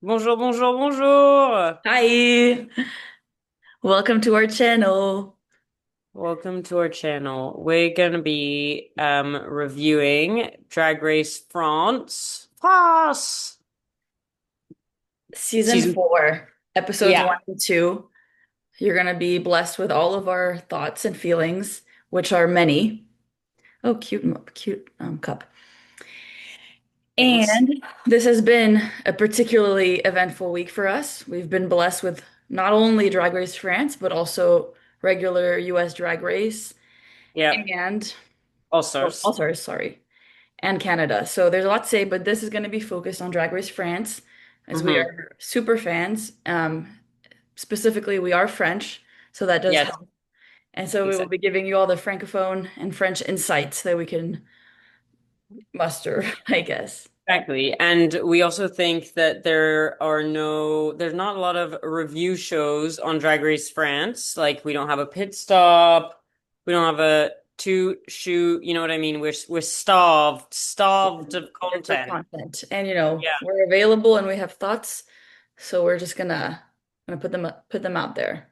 Bonjour, bonjour, bonjour. Hi, welcome to our channel. Welcome to our channel. We're gonna be reviewing Drag Race France Season season. 4, episodes Yeah. 1 and 2. You're going to be blessed with all of our thoughts and feelings, which are many. Oh, cute cup. Thanks. And this has been a particularly eventful week for us. We've been blessed with not only Drag Race France, but also regular US Drag Race Yep. and, Also, oh, All-Stars, sorry, and Canada. So there's a lot to say, but this is going to be focused on Drag Race France, as we mm-hmm. are super fans. Specifically, we are French, so that does Yes, help. And so we will exactly. be giving you all the Francophone and French insights that we can muster, I guess. Exactly. And we also think that there's not a lot of review shows on Drag Race France. Like we don't have a pit stop. We don't have a two shoot. You know what I mean? We're starved of For content. content. And Yeah. we're available and we have thoughts, so we're just gonna put them out there.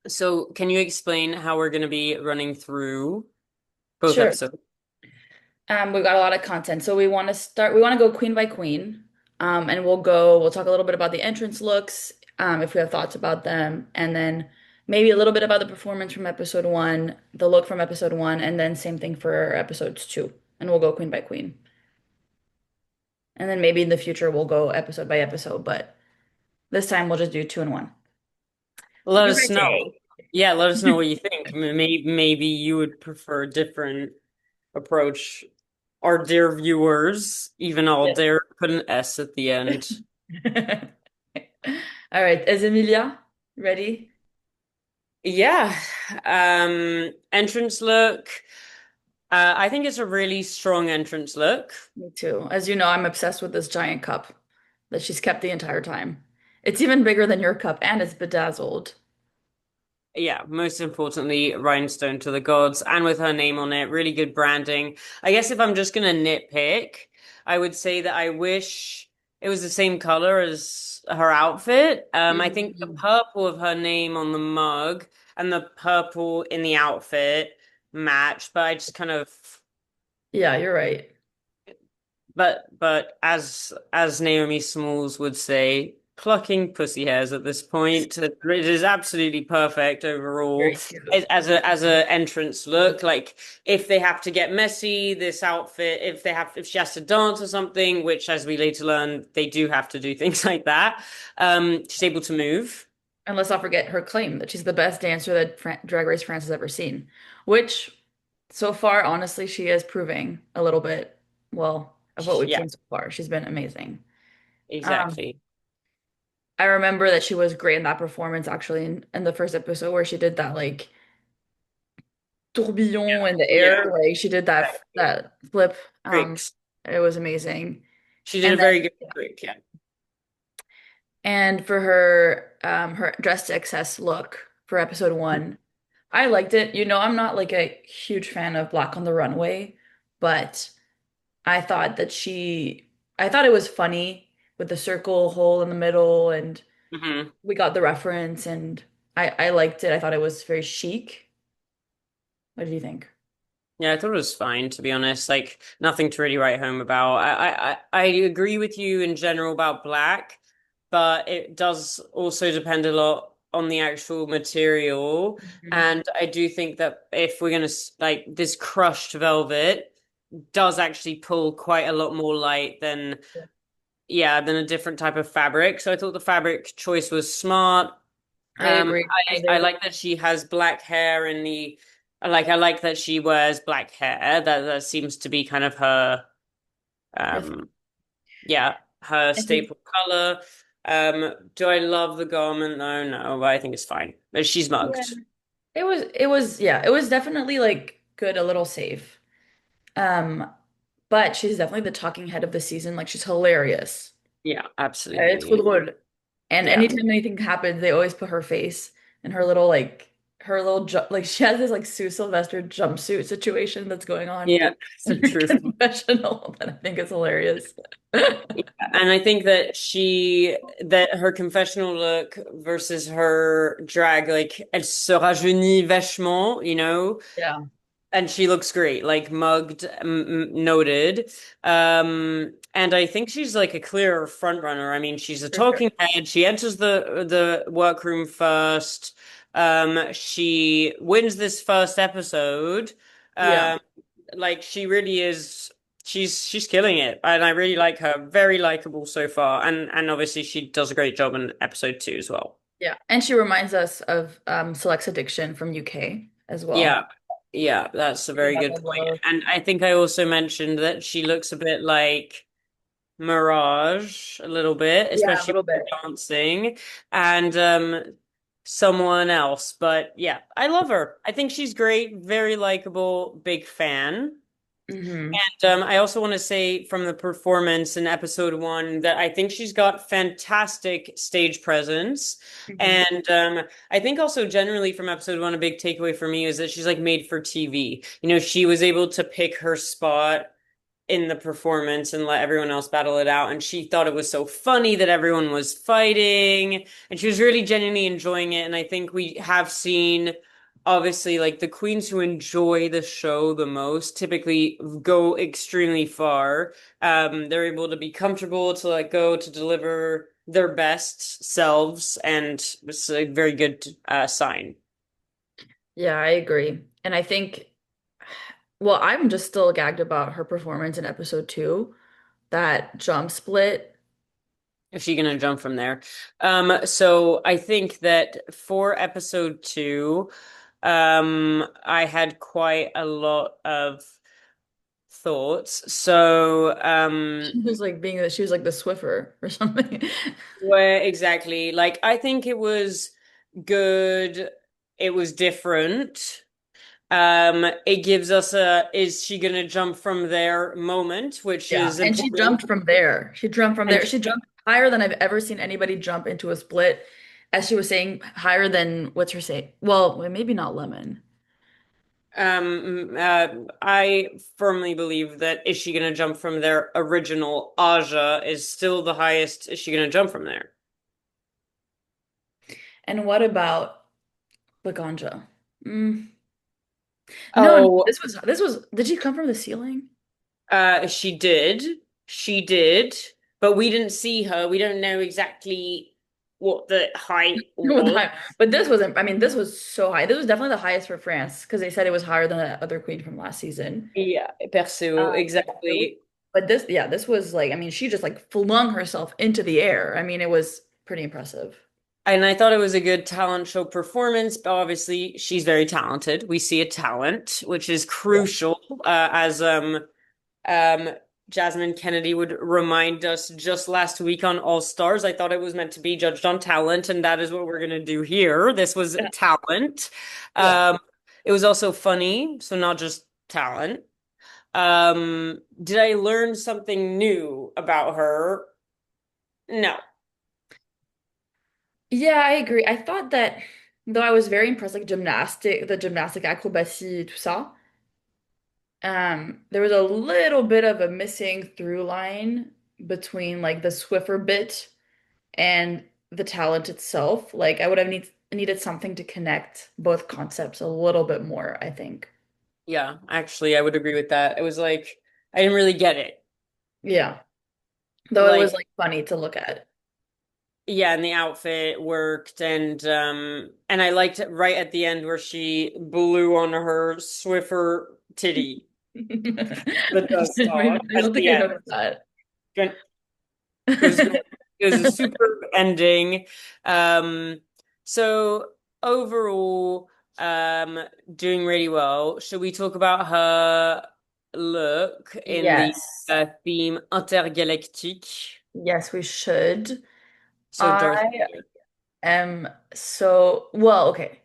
So can you explain how we're going to be running through both Sure. episodes? We've got a lot of content. So we want to go queen by queen. And we'll talk a little bit about the entrance looks, if we have thoughts about them, and then maybe a little bit about the performance from episode 1, the look from episode 1, and then same thing for episodes 2. And we'll go queen by queen. And then maybe in the future we'll go episode by episode, but this time we'll just do 2 and 1. Let You us know. ready? Yeah, let us know what you think. Maybe you would prefer a different approach. Our dear viewers, even I'll Yes. dare put an S at the end. All right, is Emilia ready? Yeah. Entrance look. I think it's a really strong entrance look. Me too. As you know, I'm obsessed with this giant cup that she's kept the entire time. It's even bigger than your cup and it's bedazzled. Yeah, most importantly, rhinestone to the gods, and with her name on it, really good branding. I guess if I'm just gonna nitpick, I would say that I wish it was the same color as her outfit. I think the Mhm. purple of her name on the mug and the purple in the outfit match, but I just kind of Yeah, you're right. but as Naomi Smalls would say, plucking pussy hairs at this point. It is absolutely perfect overall Very cute. as a entrance look. Like if they have to get messy, this outfit, if she has to dance or something, which as we later learn, they do have to do things like that. She's able to move. And let's not forget her claim that she's the best dancer that Drag Race France has ever seen, which so far, honestly, she is proving a little bit, well, of what we've Yeah, seen so far. She's been amazing. Um, exactly. I remember that she was great in that performance actually in the first episode where she did that like tourbillon in the Yeah, air, like she did exactly. that flip. Tricks. It was amazing. She did And a then very good trick. Yeah. and for her dress to excess look for episode 1, I liked it. I'm not like a huge fan of Black on the Runway, but I thought that I thought it was funny with the circle hole in the middle, and hmm we got the reference, and I liked it. I thought it was very chic. What did you think? Yeah, I thought it was fine, to be honest. Like nothing to really write home about. I agree with you in general about black, but it does also depend a lot on the actual material. Mhm. And I do think that if we're gonna like this crushed velvet does actually pull quite a lot more light than yeah, than a different type of fabric. So I thought the fabric choice was smart. I agree. I like that she has black hair in the I like that she wears black hair. That seems to be kind of her Yes. um yeah, her I think, staple color. Do I love the garment? No, no, but I think it's fine. But she's yeah. mugged. It was definitely like good, a little safe. Um, but she's definitely the talking head of the season. Like she's hilarious. Yeah, Trop absolutely. drôle. And Yeah. anytime anything happens, they always put her face and her little like she has this like Sue Sylvester jumpsuit situation that's going on Yeah, in so her true. confessional that I think is hilarious. And I think that her confessional look versus her drag, like, elle se rajeunit vachement, you know? Yeah, And she looks great, like mugged, noted. And I think she's like a clear front runner. I mean, she's a for sure. talking head. She enters the workroom first. She wins this first episode. Yeah. Um, like she really is. She's killing it, and I really like her. Very likable so far, and obviously she does a great job in episode 2 as well. Yeah. And she reminds us of Select's Addiction from UK as well. Yeah, yeah, that's a We very have good a point. love. And I think I also mentioned that she looks a bit like Mirage a little bit, Yeah, a especially little with bit. the dancing and someone else. But yeah, I love her. I think she's great, very likable, big fan. Hmm. I also want to say from the performance in episode 1 that I think she's got fantastic stage presence. Hmm. And I think also generally from episode 1, a big takeaway for me is that she's like made for TV. You know, she was able to pick her spot in the performance and let everyone else battle it out. And she thought it was so funny that everyone was fighting. And she was really genuinely enjoying it. And I think we have seen, obviously, like the queens who enjoy the show the most typically go extremely far. They're able to be comfortable, to let go, to deliver their best selves. And it's a very good sign. Yeah, I agree. And I think, well, I'm just still gagged about her performance in episode 2, that jump split. Is she gonna jump from there? So I think that for episode 2, I had quite a lot of thoughts. So, She was like the Swiffer or something. where exactly? Like, I think it was good. It was different. It gives us a is she gonna jump from there moment, which Yeah, is and she important. jumped from there. She jumped from And there. She jumped higher than I've ever seen anybody jump into a split. As she was saying, higher than what's her say? Well, maybe not Lemon. I firmly believe that is she gonna jump from their original Aja is still the highest. Is she gonna jump from there? And what about Laganja? Mm. No, no, Oh, this was. Did she come from the ceiling? she did. She did. But we didn't see her. We don't know exactly what the height With was. high, but this wasn't. I mean, this was so high. This was definitely the highest for France because they said it was higher than the other queen from last season. Yeah, perso, It was, exactly. but this, yeah, this was like. I mean, she just like flung herself into the air. I mean, it was pretty impressive. And I thought it was a good talent show performance, but obviously she's very talented. We see a talent, which is Yeah. crucial, as Um, Jasmine Kennedy would remind us just last week on All Stars. I thought it was meant to be judged on talent, and that is what we're going to do here. This was Yeah. talent. Yeah. Um, it was also funny, so not just talent. Did I learn something new about her? No. Yeah, I agree. I thought that though I was very impressed, like the gymnastic acrobatie, tout ça. There was a little bit of a missing through line between like the Swiffer bit and the talent itself. Like I would have needed something to connect both concepts a little bit more, I think. Yeah, actually, I would agree with that. It was like I didn't really get it. Yeah. Though it was Like, like funny to look at. yeah, and the outfit worked, and I liked it right at the end where she blew on her Swiffer titty, the dust I off at don't think the I end. noticed that. It was great. It was a super ending. Um, so overall, doing really well. Should we talk about her look in the Yes. theme intergalactique? Yes, we should. So Darth I Vader. am so well, okay.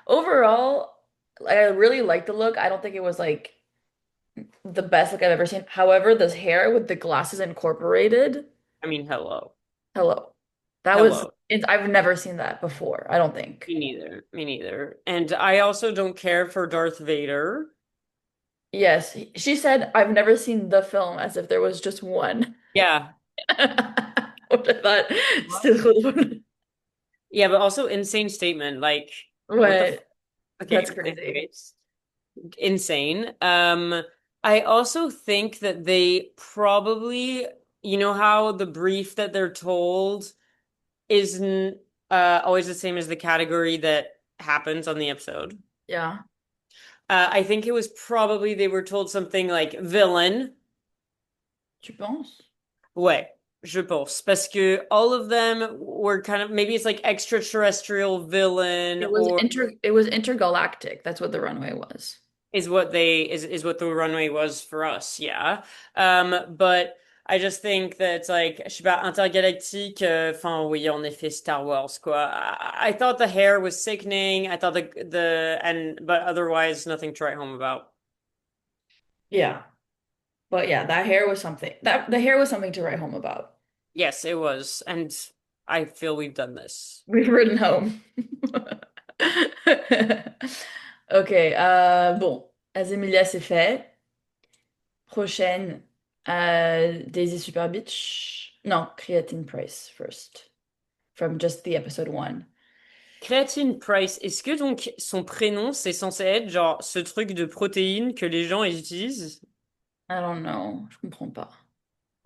Overall, I really liked the look. I don't think it was like the best look I've ever seen. However, this hair with the glasses incorporated, I mean, hello, hello. That was hello. I've never seen that before, I don't think. Me neither. Me neither. And I also don't care for Darth Vader. Yes, she said I've never seen the film as if there was just one. Yeah. Which I thought c'était trop drôle. Yeah, but also insane statement. Like, what the f Ouais, that's okay, crazy. anyways, insane. I also think that they probably, you know how the brief that they're told isn't always the same as the category that happens on the episode. Yeah, I think it was probably they were told something like villain. tu penses? Ouais, je pense. Parce que all of them were kind of maybe it's like extraterrestrial villain or It was intergalactic. That's what the runway was. is what the runway was for us, yeah. But I just think that it's like je sais pas intergalactique. Enfin oui, en effet, Star Wars quoi. I thought the hair was sickening. I thought the and but otherwise nothing to write home about. Yeah. But yeah, that hair was something. That the hair was something to write home about. Yes, it was, and I feel we've done this. We've written home. Ok, bon, Azemilia c'est fait. Prochaine, Daisy Super Beach. Non, Creatine Price first. From just the episode one. Creatine Price, est-ce que donc son prénom, c'est censé être genre ce truc de protéines que les gens ils utilisent? I don't know, je comprends pas.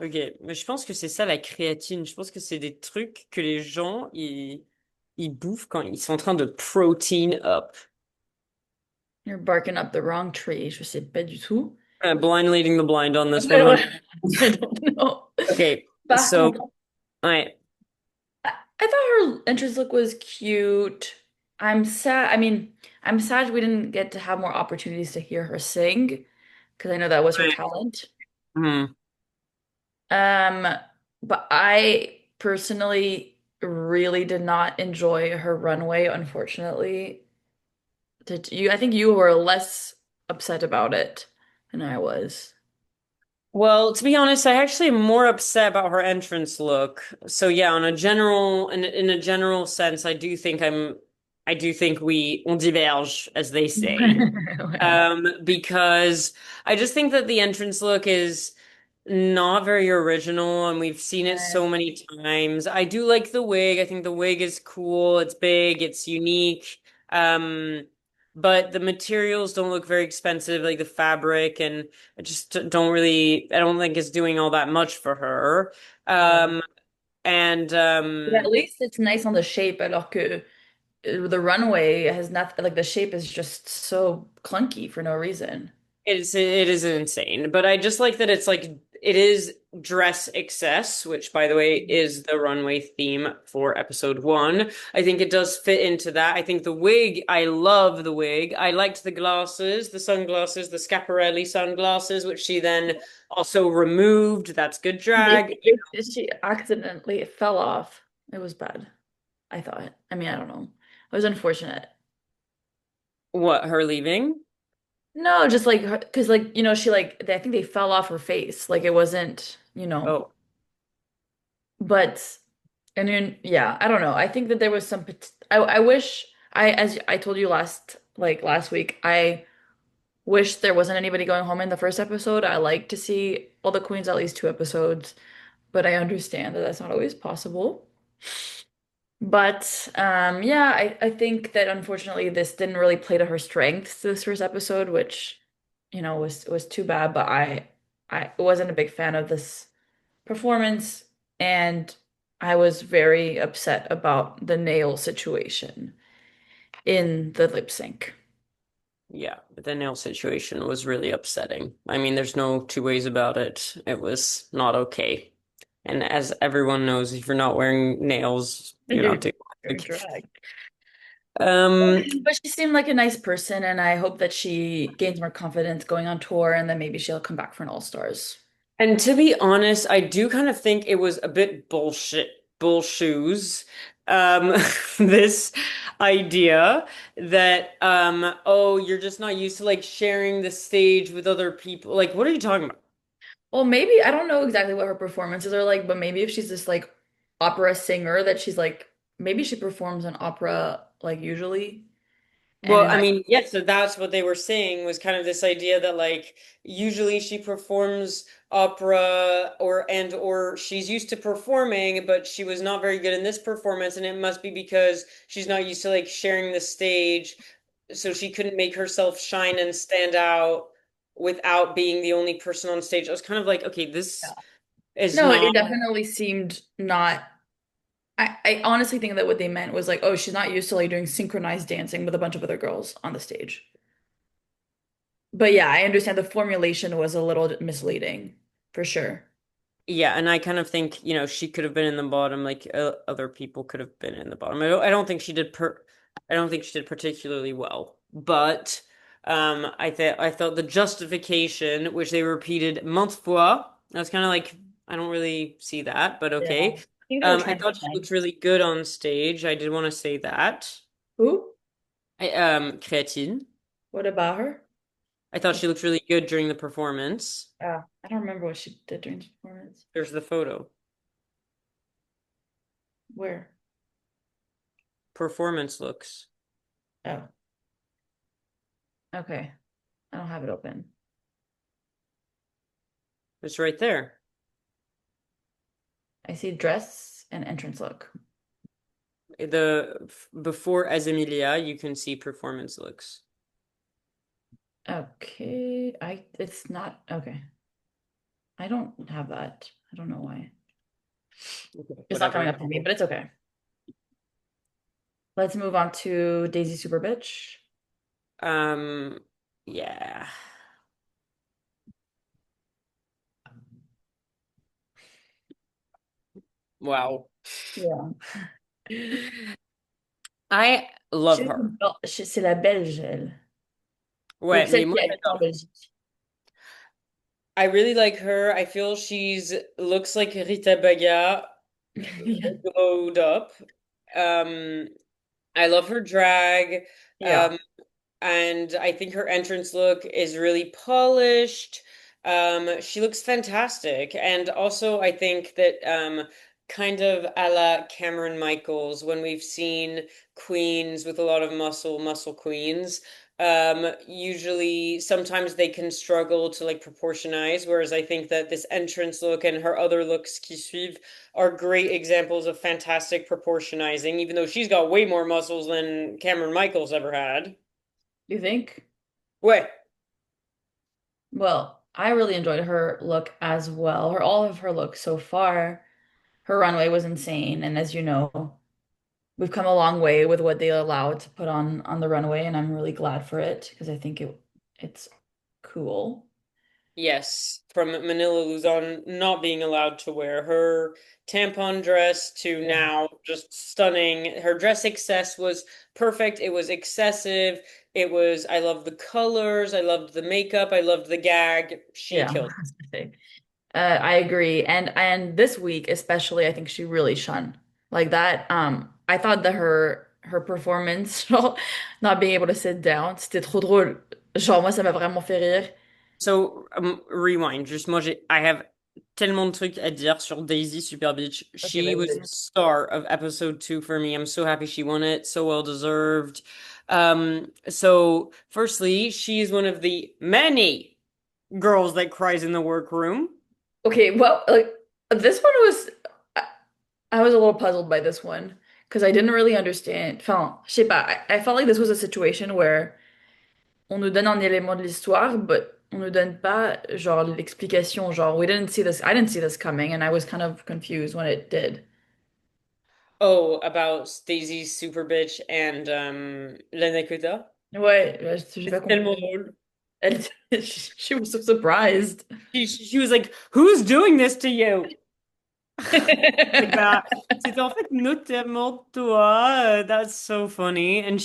Ok, mais je pense que c'est ça la créatine. Je pense que c'est des trucs que les gens ils bouffent quand ils sont en train de protein up. You're barking up the wrong tree, je sais pas du tout. Blind leading the blind on this Ouais, ouais. 100. I don't know. Okay, Par so contre, ouais. I thought her entrance look was cute. I'm sad. I mean, I'm sad we didn't get to have more opportunities to hear her sing because I know that was her talent. Hmm. Um, but I personally really did not enjoy her runway, unfortunately. Did you? I think you were less upset about it than I was. Well, to be honest, I actually am more upset about her entrance look. So yeah, on a general in a general sense, I do think we on diverge, as they say. Ouais. Because I just think that the entrance look is not very original, and we've seen it Ouais. so many times. I do like the wig. I think the wig is cool. It's big, it's unique. Um, but the materials don't look very expensive, like the fabric, and I just I don't think it's doing all that much for her. Yeah. Um, and But at least it's nice on the shape, alors que the runway has nothing, like the shape is just so clunky for no reason. it is insane, but I just like that it's like it is dress excess, which by the way is the runway theme for episode one. I think it does fit into that. I think the wig, I love the wig. I liked the glasses, the sunglasses, the Schiaparelli sunglasses, which she then also removed. That's good drag. She accidentally it fell off. It was bad, I thought. I mean, I don't know. It was unfortunate. What, her leaving? No, just like because like she like I think they fell off her face. Like it wasn't, Oh, but and then yeah, I don't know. I think that there was some I wish I as I told you last week, I wish there wasn't anybody going home in the first episode. I like to see all the queens at least 2 episodes, but I understand that that's not always possible. But yeah, I think that unfortunately this didn't really play to her strengths this first episode, which was too bad. But I wasn't a big fan of this performance, and I was very upset about the nail situation in the lip sync. yeah, but the nail situation was really upsetting. I mean, there's no two ways about it. It was not okay. And as everyone knows, if you're not wearing nails, you're You're, not doing you're it. drag. Um, But she seemed like a nice person, and I hope that she gains more confidence going on tour, and then maybe she'll come back for an All Stars. and to be honest, I do kind of think it was a bit bullshoes. Um, this idea that oh, you're just not used to like sharing the stage with other people. Like, what are you talking about? Well, maybe I don't know exactly what her performances are like, but maybe if she's this like opera singer that she's like maybe she performs an opera like usually. And Well, in I my mean, yes, so that's what they were saying was kind of this idea that like usually she performs opera or she's used to performing, but she was not very good in this performance, and it must be because she's not used to like sharing the stage, so she couldn't make herself shine and stand out without being the only person on stage. I was kind of like, okay, this is no, it not. definitely seemed not. I honestly think that what they meant was like, oh, she's not used to like doing synchronized dancing with a bunch of other girls on the stage. But yeah, I understand the formulation was a little misleading, for sure. Yeah, and I kind of think, she could have been in the bottom, like other people could have been in the bottom. I don't think she did I don't think she did particularly well. But I thought the justification, which they repeated maintes fois, I was kind of like, I don't really see that, but Yeah. okay. I think they were I trying to thought she sing. looked really good on stage. I did want to say that. Who? Créatine. What about her? I thought she looked really good during the performance. I don't remember what she did during the performance. There's the photo. Where? Performance looks. Oh, okay. I don't have it open. It's right there. I see dress and entrance look. Before as Emilia, you can see performance looks. Okay, it's not okay. I don't have that. I don't know why. Okay, It's not coming whatever. up for me, but it's okay. Let's move on to Daisy Super Bitch. Um, yeah. Wow. Yeah. I love her. C'est la Belge, elle. Ou Ouais, mais celle moi qui habite en j'adore. Belgique. I really like her. I feel she's looks like Rita Baga Yeah. glowed up. Um, I love her drag. Yeah. Um, and I think her entrance look is really polished. She looks fantastic. And also, I think that kind of a la Cameron Michaels, when we've seen queens with a lot of muscle queens, usually sometimes they can struggle to like proportionize, whereas I think that this entrance look and her other looks qui suivent are great examples of fantastic proportionizing, even though she's got way more muscles than Cameron Michaels ever had. You think? Ouais. Well, I really enjoyed her look as well. All of her looks so far. Her runway was insane, and as you know, we've come a long way with what they allowed to put on the runway, and I'm really glad for it because I think it's cool. Yes, from Manila Luzon not being allowed to wear her tampon dress to Yeah. now just stunning. Her dress excess was perfect. It was excessive. I loved the colors. I loved the makeup. I loved the gag. She Yeah, killed. I was gonna say. I agree. And this week especially, I think she really shone. Like that, I thought that her performance, genre, not being able to sit down, c'était trop drôle. Genre, moi, ça m'a vraiment fait rire. So, rewind. Just moi, I have tellement de trucs à dire sur Daisy Super Beach. Okay, She vas-y, was the vas-y. star of episode 2 for me. I'm so happy she won it. So well deserved. So firstly, she is one of the many girls that cries in the workroom. Okay, well, like this one was, I, I was a little puzzled by this one because I didn't really understand. Enfin, je sais pas, I felt like this was a situation where on nous donne un élément de l'histoire, but on nous donne pas, genre, l'explication. Genre, we didn't see this, I didn't see this coming, and I was kind of confused when it did. Oh, about Daisy Super Bitch and Lenekuta. Ouais, j'ai pas It's compris. tellement drôle. Elle, she was so surprised. She was like, "Who's doing this to you?" Like that. C'est en fait notamment toi. That's so funny. And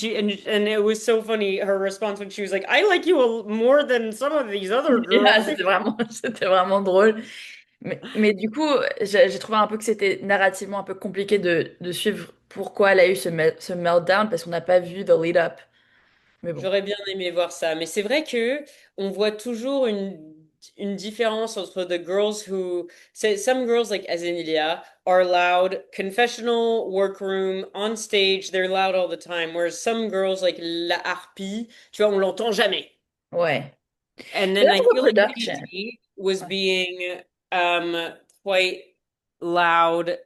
it was so funny her response when she was like, "I like you more than some of these other Yeah, girls." c'était vraiment drôle. Mais du coup, j'ai trouvé un peu que c'était narrativement un peu compliqué de suivre pourquoi elle a eu ce meltdown parce qu'on n'a pas vu the lead-up. Mais bon. J'aurais bien aimé voir ça, mais c'est vrai que on voit toujours une une différence entre the girls who say some girls like Azenilia are allowed confessional, workroom, on stage, they're loud all the time, whereas some girls like La Harpie, tu vois, on l'entend jamais. Ouais. And But then that's I a good feel like production. Katie was Ouais. being quite loud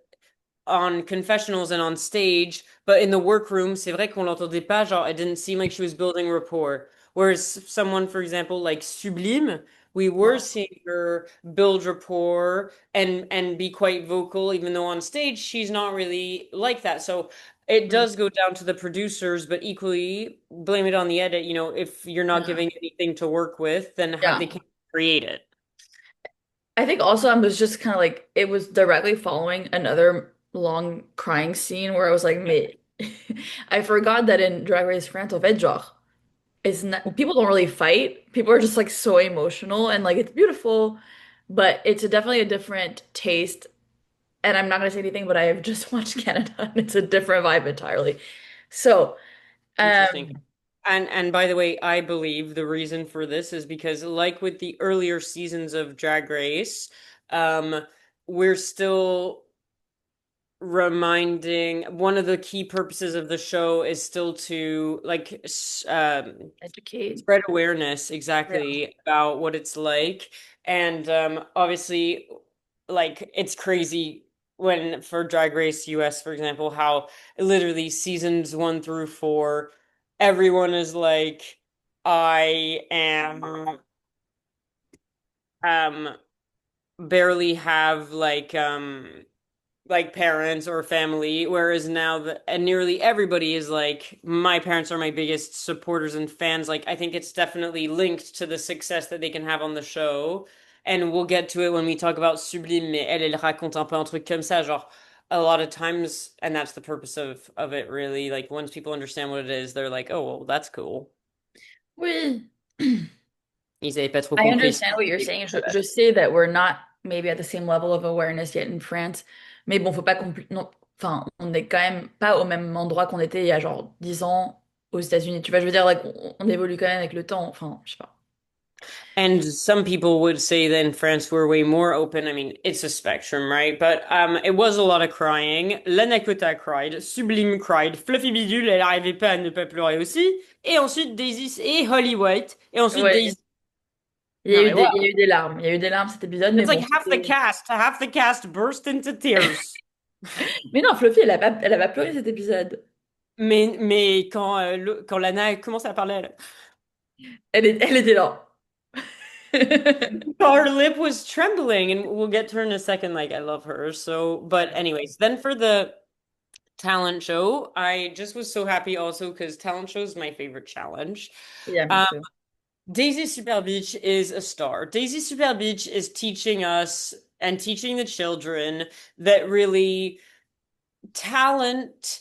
on confessionals and on stage, but in the workroom, c'est vrai qu'on l'entendait pas, genre it didn't seem like she was building rapport. Whereas someone, for example, like Sublime, we were Ouais. seeing her build rapport and be quite vocal, even though on stage she's not really like that. So it Mm. does go down to the producers, but equally blame it on the edit. If you're not Yeah. giving anything to work with, then how they Yeah. can create it. I think also I was just kind of like it was directly following another long crying scene where I was like, mais I forgot that in Drag Race France, en fait, genre, it's not people don't really fight. People are just like so emotional and like it's beautiful, but it's definitely a different taste. And I'm not gonna say anything, but I have just watched Canada and it's a different vibe entirely. So, Interesting. um, And by the way, I believe the reason for this is because like with the earlier seasons of Drag Race, we're still reminding one of the key purposes of the show is still to like educate. spread awareness Yeah. exactly about what it's like. And obviously, like it's crazy when for Drag Race US, for example, how literally seasons 1 through 4, everyone is like, I am um barely have like parents or family, whereas now and nearly everybody is like, my parents are my biggest supporters and fans. Like, I think it's definitely linked to the success that they can have on the show. And we'll get to it when we talk about Sublime, mais elle raconte un peu un truc comme ça, genre, a lot of times, and that's the purpose of it really. Like, once people understand what it is, they're like, oh, well, that's cool. Oui. Ils avaient pas trop I compris. understand what you're saying. Je sais that we're not maybe at the same level of awareness yet in France. Mais bon, faut pas non, enfin, on est quand même pas au même endroit qu'on était il y a genre 10 ans aux États-Unis. Tu vois, je veux dire, like, on évolue quand même avec le temps. Enfin, je sais pas. And some people would say that in France we're way more open. I mean, it's a spectrum, right? But it was a lot of crying. Lanakota cried, Sublime cried, Fluffy Bidule, elle arrivait pas à ne pas pleurer aussi. Et ensuite Daisy et Holly White. Et ensuite Ouais, Daisy. Non mais il y a wow. eu des larmes. Il y a eu des larmes cet épisode, mais It's like bon, half the c'était. cast, half the cast burst into tears. Mais non, Fluffy, elle a pas pleuré cet épisode. Mais quand, quand Lana commence à parler, Elle était là. her lip was trembling, and we'll get to her in a second. Like, I love her. So, but anyways, then for the talent show. I just was so happy also because talent show is my favorite challenge. Yeah, me Um, too. Daisy Super Beach is a star. Daisy Super Beach is teaching us and teaching the children that really talent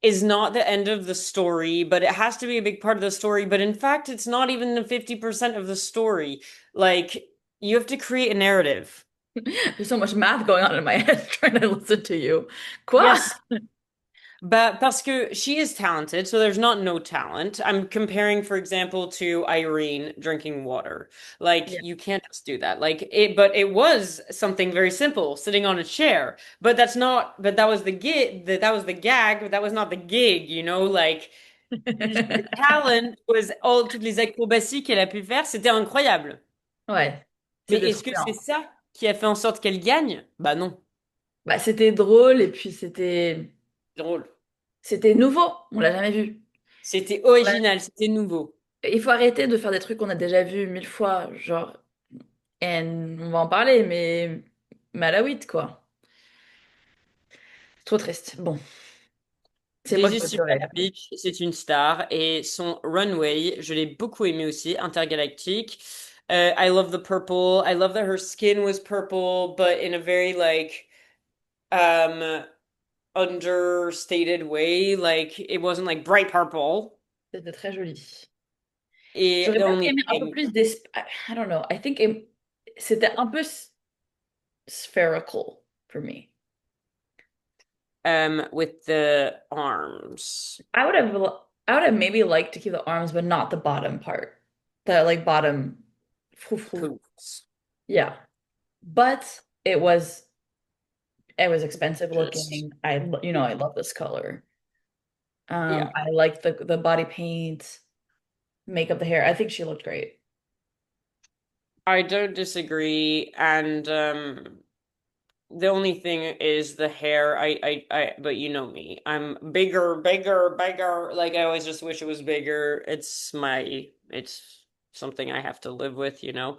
is not the end of the story, but it has to be a big part of the story. But in fact, it's not even the 50% of the story. Like, you have to create a narrative. There's so much math going on in my head trying to listen to you. Quoi? Yes, but parce que she is talented, so there's not no talent. I'm comparing, for example, to Irene drinking water. Like Yeah. you can't just do that. But it was something very simple, sitting on a chair. But that's not. But that was the gig. That was the gag. But that was not the gig. Like the talent was all toutes les acrobaties qu'elle a pu faire. C'était incroyable. Ouais, Mais c'était est-ce trop que bien. c'est ça qui a fait en sorte qu'elle gagne? Bah non. Bah, c'était drôle et puis Drôle. c'était nouveau. On l'a jamais vu. C'était Ouais. original. C'était nouveau. Il faut arrêter de faire des trucs qu'on a déjà vus 1000 fois, genre, et on va en parler, mais à la huit, quoi. C'est trop triste. Bon, c'est moi qui Daisy vais Super pleurer, là. Beach, c'est une star et son runway, je l'ai beaucoup aimé aussi, intergalactique. I love the purple. I love that her skin was purple, but in a very like um understated way. Like it wasn't like bright purple. C'était très joli. Et J'aurais the pas only aimé un peu thing plus d'espace. I don't know. I think c'était un peu spherical for me. with the arms. I would have maybe liked to keep the arms, but not the bottom part. The like bottom frou frou. Poofs. Yeah. But it was expensive Just looking. I love this color. yeah. I like the body paint, makeup, the hair. I think she looked great. I don't disagree, and the only thing is the hair. But you know me. I'm bigger, bigger, bigger. Like I always just wish it was bigger. It's something I have to live with, you know.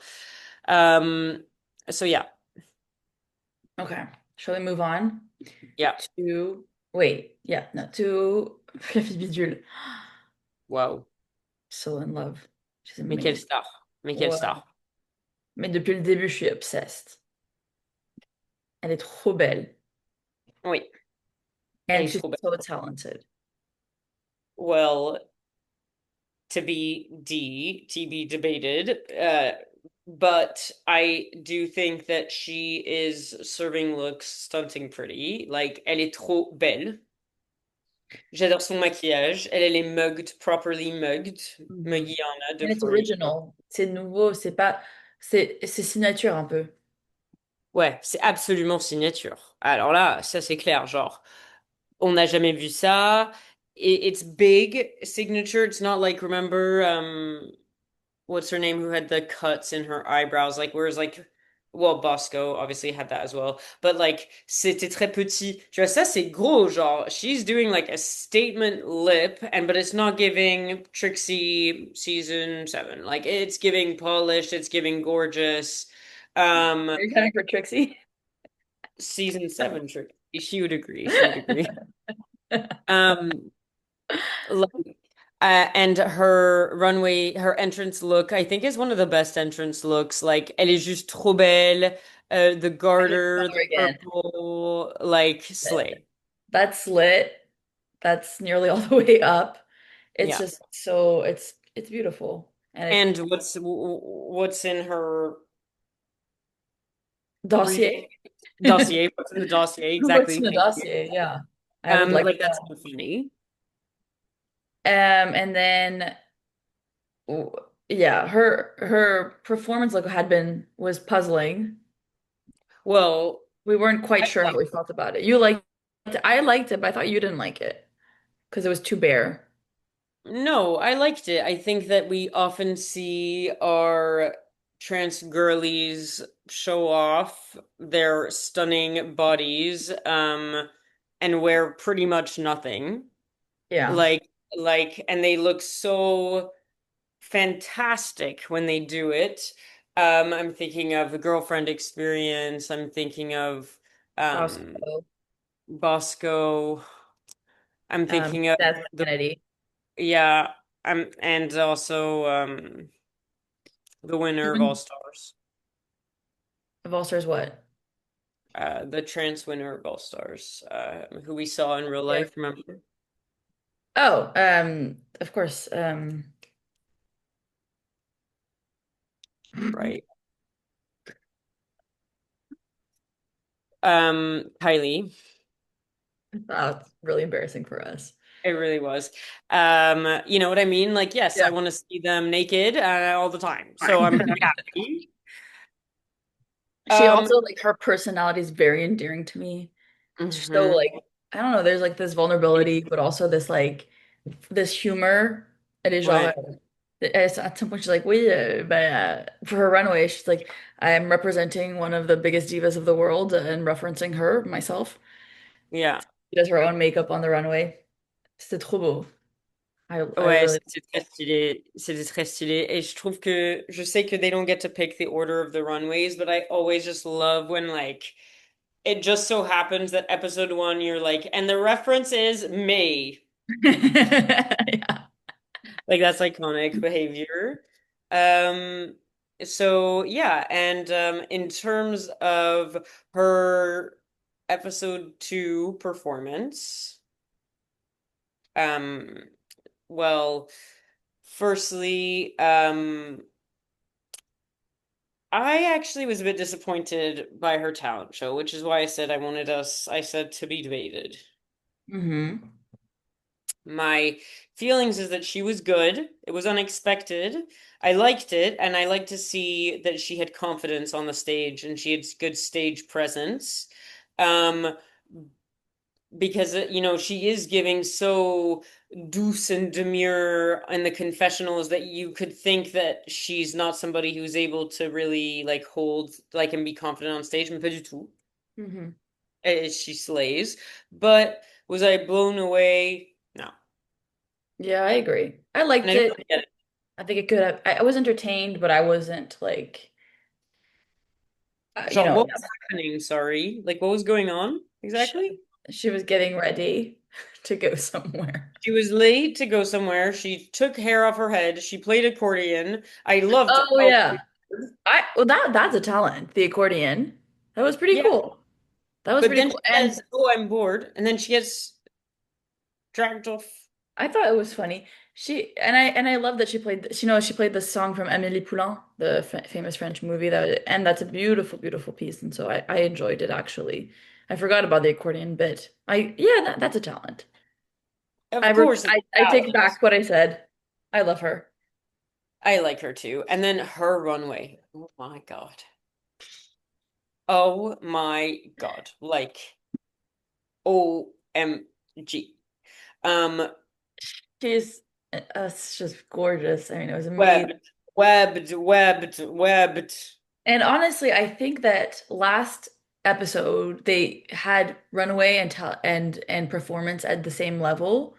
Um, so yeah, Okay. Shall we move on yeah. to wait, yeah, no, to Fifi Bidule. Wow. So in love. She's Mais quelle amazing. star. Mais quelle Ouais. star. Mais depuis le début, je suis obsessed. Elle est trop belle. Oui, elle And est she's trop belle. so talented. Well, to be debated. But I do think that she is serving looks stunting pretty. Like, elle est trop belle. J'adore son maquillage. Elle est mugged, properly mugged. Mhm. Muggiana de And it's Florida. original. C'est nouveau, c'est pas. C'est signature un peu. Ouais, c'est absolument signature. Alors là, ça c'est clair, genre, on n'a jamais vu ça. It's big signature. It's not like, remember, what's her name who had the cuts in her eyebrows, like whereas like well Bosco obviously had that as well, but like c'était très petit, tu vois, ça c'est gros, genre she's doing like a statement lip, and but it's not giving Trixie season 7, like it's giving polished, it's giving gorgeous. Are you counting for Trixie? Season 7 Trixie, she would agree, she would agree. um like, and her runway, her entrance look, I think is one of the best entrance looks. Like, elle est juste trop belle. The I need garter, the color again. purple, like, slay. That's lit. That's nearly all the way up. It's Yeah. just so it's beautiful. And it And what's in her briefing dossier. dossier? What's in the dossier? What's in Exactly. the Thank you. dossier? Yeah. I would like Like to that's know. so funny. And then w- yeah, her performance look was puzzling. Well, We weren't quite I sure how like we felt about it. You liked it. I liked it, but I thought you didn't like it because it was too bare. No, I liked it. I think that we often see our trans girlies show off their stunning bodies, and wear pretty much nothing. Yeah. Like, and they look so fantastic when they do it. I'm thinking of the girlfriend experience. I'm thinking of um Bosco, Bosco. I'm thinking of Death the Kennedy. yeah, and also the winner of All Mhm. Stars. Of All Stars, what? The trans winner of All Stars, who we saw in real Yeah. life, remember? Oh, of course. Right. Kylie. That's really embarrassing for us. It really was. You know what I mean? Like, yes, I Yeah. want to see them naked all the time. So I'm very happy. She Um, also like her personality is very endearing to me. She's so mhm. like I don't know, there's like this vulnerability, but also this humor. Elle est genre Ouais. at some point she's like, oui, for her runway, she's like, I'm representing one of the biggest divas of the world and referencing her myself. Yeah. She does her own makeup on the runway. C'était trop beau. I Ouais, really c'est très stylé. C'était très stylé. Et je trouve que, je sais que they don't get to pick the order of the runways, but I always just love when, like, it just so happens that episode 1, you're like, and the reference is May. yeah. Like that's iconic behavior. Um, so yeah, and in terms of her episode 2 performance, um, well, firstly, I actually was a bit disappointed by her talent show, which is why I said to be debated. Hmm. My feelings is that she was good. It was unexpected. I liked it, and I like to see that she had confidence on the stage and she had good stage presence. Um, because she is giving so douce and demure in the confessionals that you could think that she's not somebody who's able to really like hold like and be confident on stage, mais pas du tout. Hmm. She slays. But was I blown away? No. Yeah, I agree. I And liked I don't it. really get it. I think it could have. I was entertained, but I wasn't like, Genre, what was happening? Sorry. Like, what was going on sh exactly? she was getting ready to go somewhere. She was late to go somewhere. She took hair off her head. She played accordion. I loved Oh how, yeah. Well, that's a talent, the accordion. That was pretty yeah. cool. That was But pretty then she cool. And says, "Oh, I'm bored," and then she gets dragged off. I thought it was funny. I love that she played the song from Amélie Poulain, the f famous French movie and that's a beautiful, beautiful piece. And so I enjoyed it actually. I forgot about the accordion bit. Yeah, that's a talent. Of course, it's I take talent. back what I said. I love her. I like her too. And then her runway. Oh my God. Oh my God. Like OMG. Um, She's just gorgeous. I mean, it was amazing. webbed. And honestly, I think that last episode they had runway and performance at the same level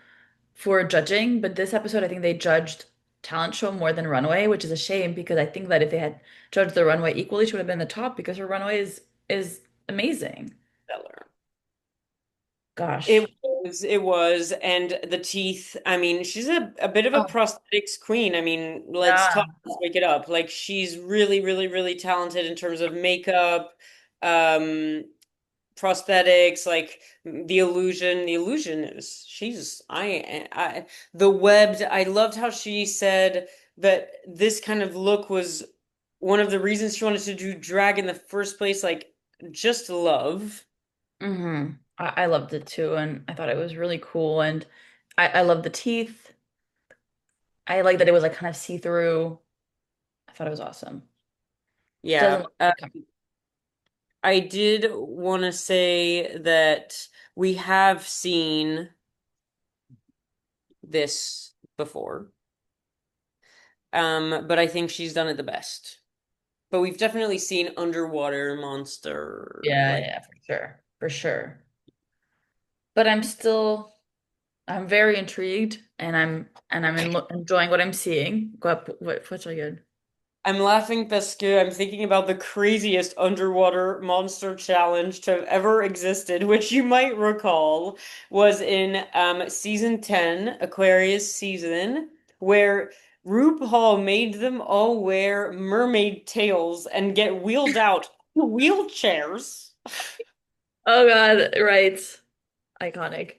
for judging, but this episode I think they judged talent show more than runway, which is a shame because I think that if they had judged the runway equally, she would have been the top because her runway is amazing. Stellar. Gosh. It was, and the teeth. I mean, she's a bit of a Oh, prosthetics queen. I mean, yeah. let's wake it up. Like she's really, really, really talented in terms of makeup, um, prosthetics, like the illusion. The illusion is the webbed. I loved how she said that this kind of look was one of the reasons she wanted to do drag in the first place, like just love. I loved it too, and I thought it was really cool. And I love the teeth. I like that it was like kind of see-through. I thought it was awesome. Doesn't Yeah. look like a I did want to say that we have seen this before, but I think she's done it the best. But we've definitely seen underwater monster Yeah, like yeah, for sure. For sure. But I'm very intrigued and enjoying what I'm seeing. What's so good? I'm laughing parce que I'm thinking about the craziest underwater monster challenge to have ever existed, which you might recall was in season 10, Aquarius season, where RuPaul made them all wear mermaid tails and get wheeled out in wheelchairs. Oh God, right. Iconic.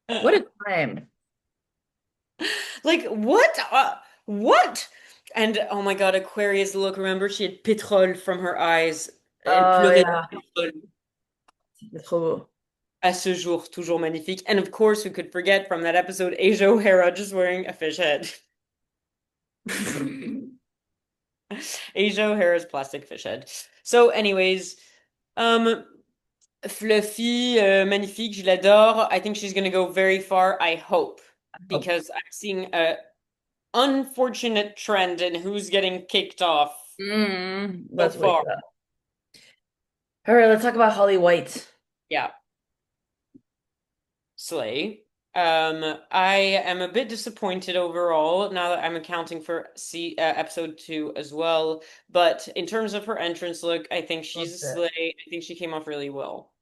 What a time. Like what? What? And oh my God, Aquarius look, remember she had pétrole from her eyes. Elle Oh pleurait yeah. de pétrole. C'est trop beau. À ce jour, toujours magnifique. And of course, who could forget from that episode, Asia O'Hara just wearing a fish head. Asia O'Hara's plastic fish head. So, anyways, um, Fluffy, magnifique, je l'adore. I think she's gonna go very far, I hope, Oh, because I'm seeing a unfortunate trend in who's getting kicked off so let's wake far. it up. All right, let's talk about Holly White. Yeah, Slay. I am a bit disappointed overall now that I'm accounting for episode 2 as well. But in terms of her entrance look, I think she's a Loved it. slay. I think she came off really well.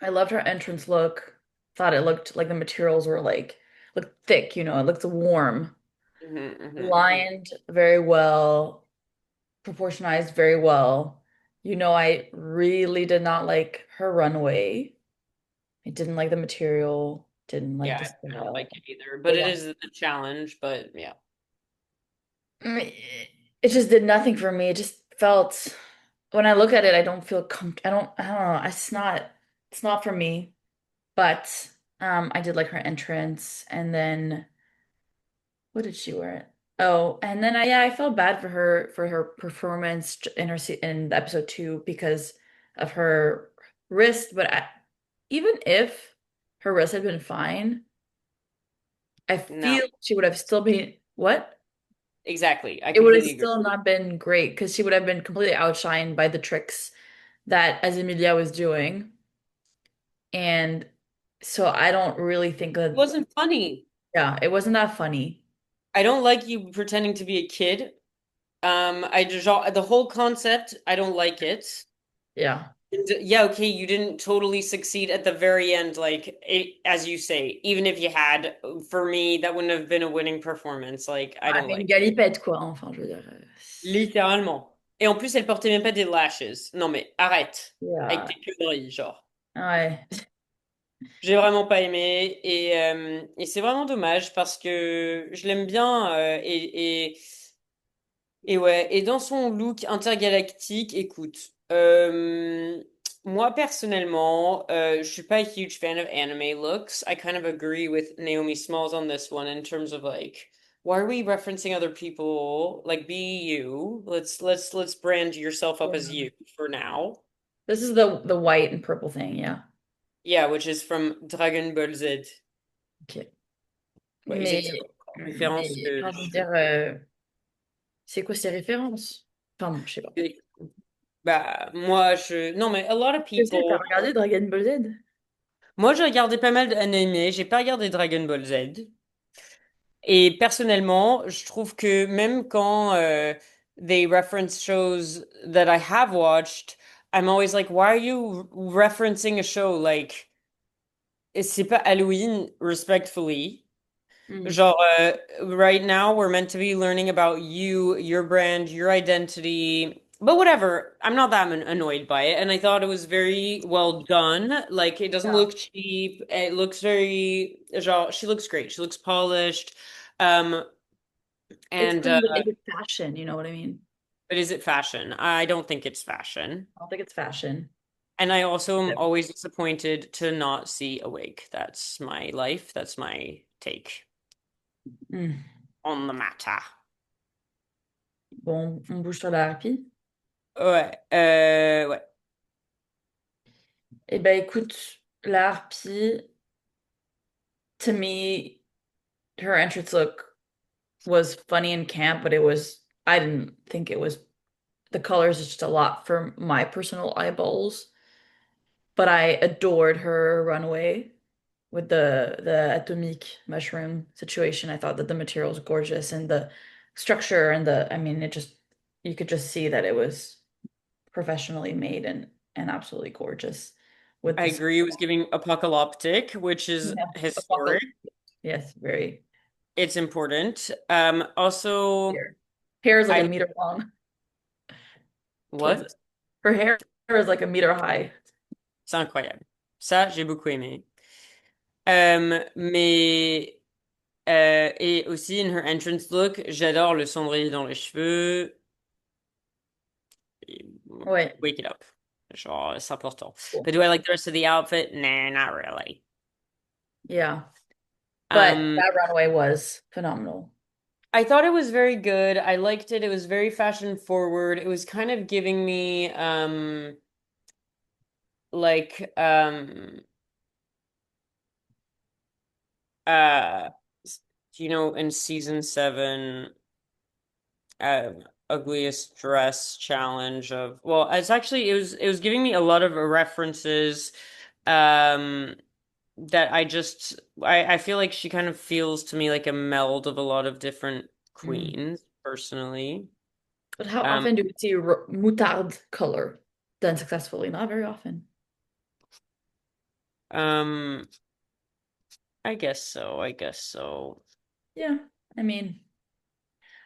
I loved her entrance look. Thought it looked like the materials were like looked thick, it looked warm. Hmm. Lined very well, proportionized very well. I really did not like her runway. I didn't like the material, didn't like the Yeah, I don't style. like it either, but Did it not. is a challenge. But yeah, It just did nothing for me. It just felt when I look at it, I don't feel I don't know. It's not for me. But I did like her entrance, and then what did she wear? Oh, and then I felt bad for her performance in in episode 2 because of her wrist. But even if her wrist had been fine, I No, feel she would have still been what? exactly. I It would have completely agree. still not been great because she would have been completely outshined by the tricks that as Emilia was doing. And so I don't really think It that, wasn't funny. yeah, it wasn't that funny. I don't like you pretending to be a kid. I just the whole concept, I don't like it. Yeah. And, yeah, okay, you didn't totally succeed at the very end, like it, as you say. Even if you had, for me, that wouldn't have been a winning performance. Like, I Ah, don't mais une like. galipette, quoi. Enfin, je veux dire. Littéralement. Et en plus, elle portait même pas des lashes. Non, mais arrête avec Yeah. tes conneries, genre. Ouais. J'ai vraiment pas aimé et c'est vraiment dommage parce que je l'aime bien et ouais, et dans son look intergalactique, écoute, moi personnellement, je suis pas a huge fan of anime looks. I kind of agree with Naomi Smalls on this one in terms of like, why are we referencing other people? Like, be you. Let's brand yourself up as Yeah. you for now. This is the white and purple thing, yeah. Yeah, which is from Dragon Ball Z. Ok. Ouais, j'ai très référence que Enfin, je veux je... dire, c'est quoi ces références? Enfin, bon, je sais pas. Bah, moi, je... Non, mais a lot of Je sais, t'as people... regardé Dragon Ball Z? Moi, j'ai regardé pas mal d'animés, j'ai pas regardé Dragon Ball Z. Et personnellement, je trouve que même quand they reference shows that I have watched, I'm always like, why are you referencing a show? Like, c'est pas Halloween, respectfully. Hmm. Genre, right now, we're meant to be learning about you, your brand, your identity. But whatever, I'm not that annoyed by it. And I thought it was very well done. Like, it doesn't Yeah. look cheap. It looks very, genre, she looks great. She looks polished. Um, It's and, clean, but make it fashion, you know what I mean? but is it fashion? I don't think it's fashion. I don't think it's fashion. And I also am Yep. always disappointed to not see a wig. That's my life. That's my take Hmm. on the matter. Bon, on bouge sur la harpie. Ouais, ouais. Eh ben, écoute, la harpie, to me, her entrance look was funny and camp, but I didn't think it was, the colors is just a lot for my personal eyeballs. But I adored her runway with the atomic mushroom situation. I thought that the material was gorgeous and the structure and I mean, it just, you could just see that it was professionally made and absolutely gorgeous with I this, agree. It was giving apocalyptic, which is yeah, historic. apocalypse. Yes, very. It's important. Also, Hair. Hair is like a I meter long. Kills it. what? Her hair is like a meter high. C'est incroyable. Ça, j'ai beaucoup aimé. Mais et aussi in her entrance look, j'adore le cendrier dans les cheveux. Ouais. Wake it up. Genre, c'est important. But do I like the rest of the outfit? Nah, not really. Yeah. But Um, that runway was phenomenal. I thought it was very good. I liked it. It was very fashion forward. It was kind of giving me like uh you know in season 7 uh ugliest dress challenge of well it's actually it was giving me a lot of references um that I feel like she kind of feels to me like a meld of a lot of different Mm. queens personally. But how um often do we see moutarde color done successfully? Not very often. um I guess so, I guess so. Yeah. I mean,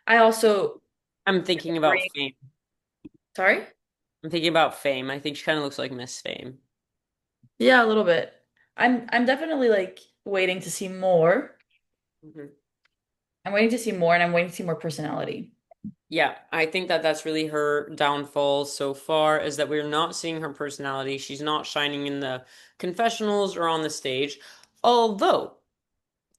I also I'm thinking about agree. Fame. Sorry? I'm thinking about Fame. I think she kind of looks like Miss Fame. Yeah, a little bit. I'm definitely like waiting to see more. Mhm. I'm waiting to see more and I'm waiting to see more personality. Yeah, I think that that's really her downfall so far is that we're not seeing her personality. She's not shining in the confessionals or on the stage. Although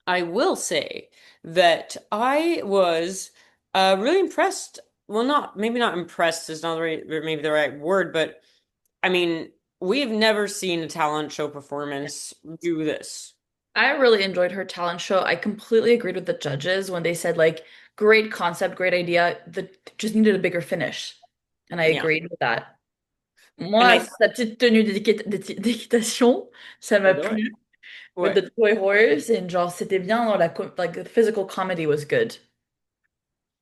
I will say that I was really impressed. Well, not maybe not impressed is not maybe the right word, but I mean, we've never seen a talent show performance do this. I really enjoyed her talent show. I completely agreed with the judges when they said like great concept, great idea, the just needed a bigger finish. And I Yeah. agreed with that. And Moi, I sa petite tenue d'équitation, ça m'a j'adorais. plu. With Ouais. the toy horse and genre c'était bien dans like the physical comedy was good.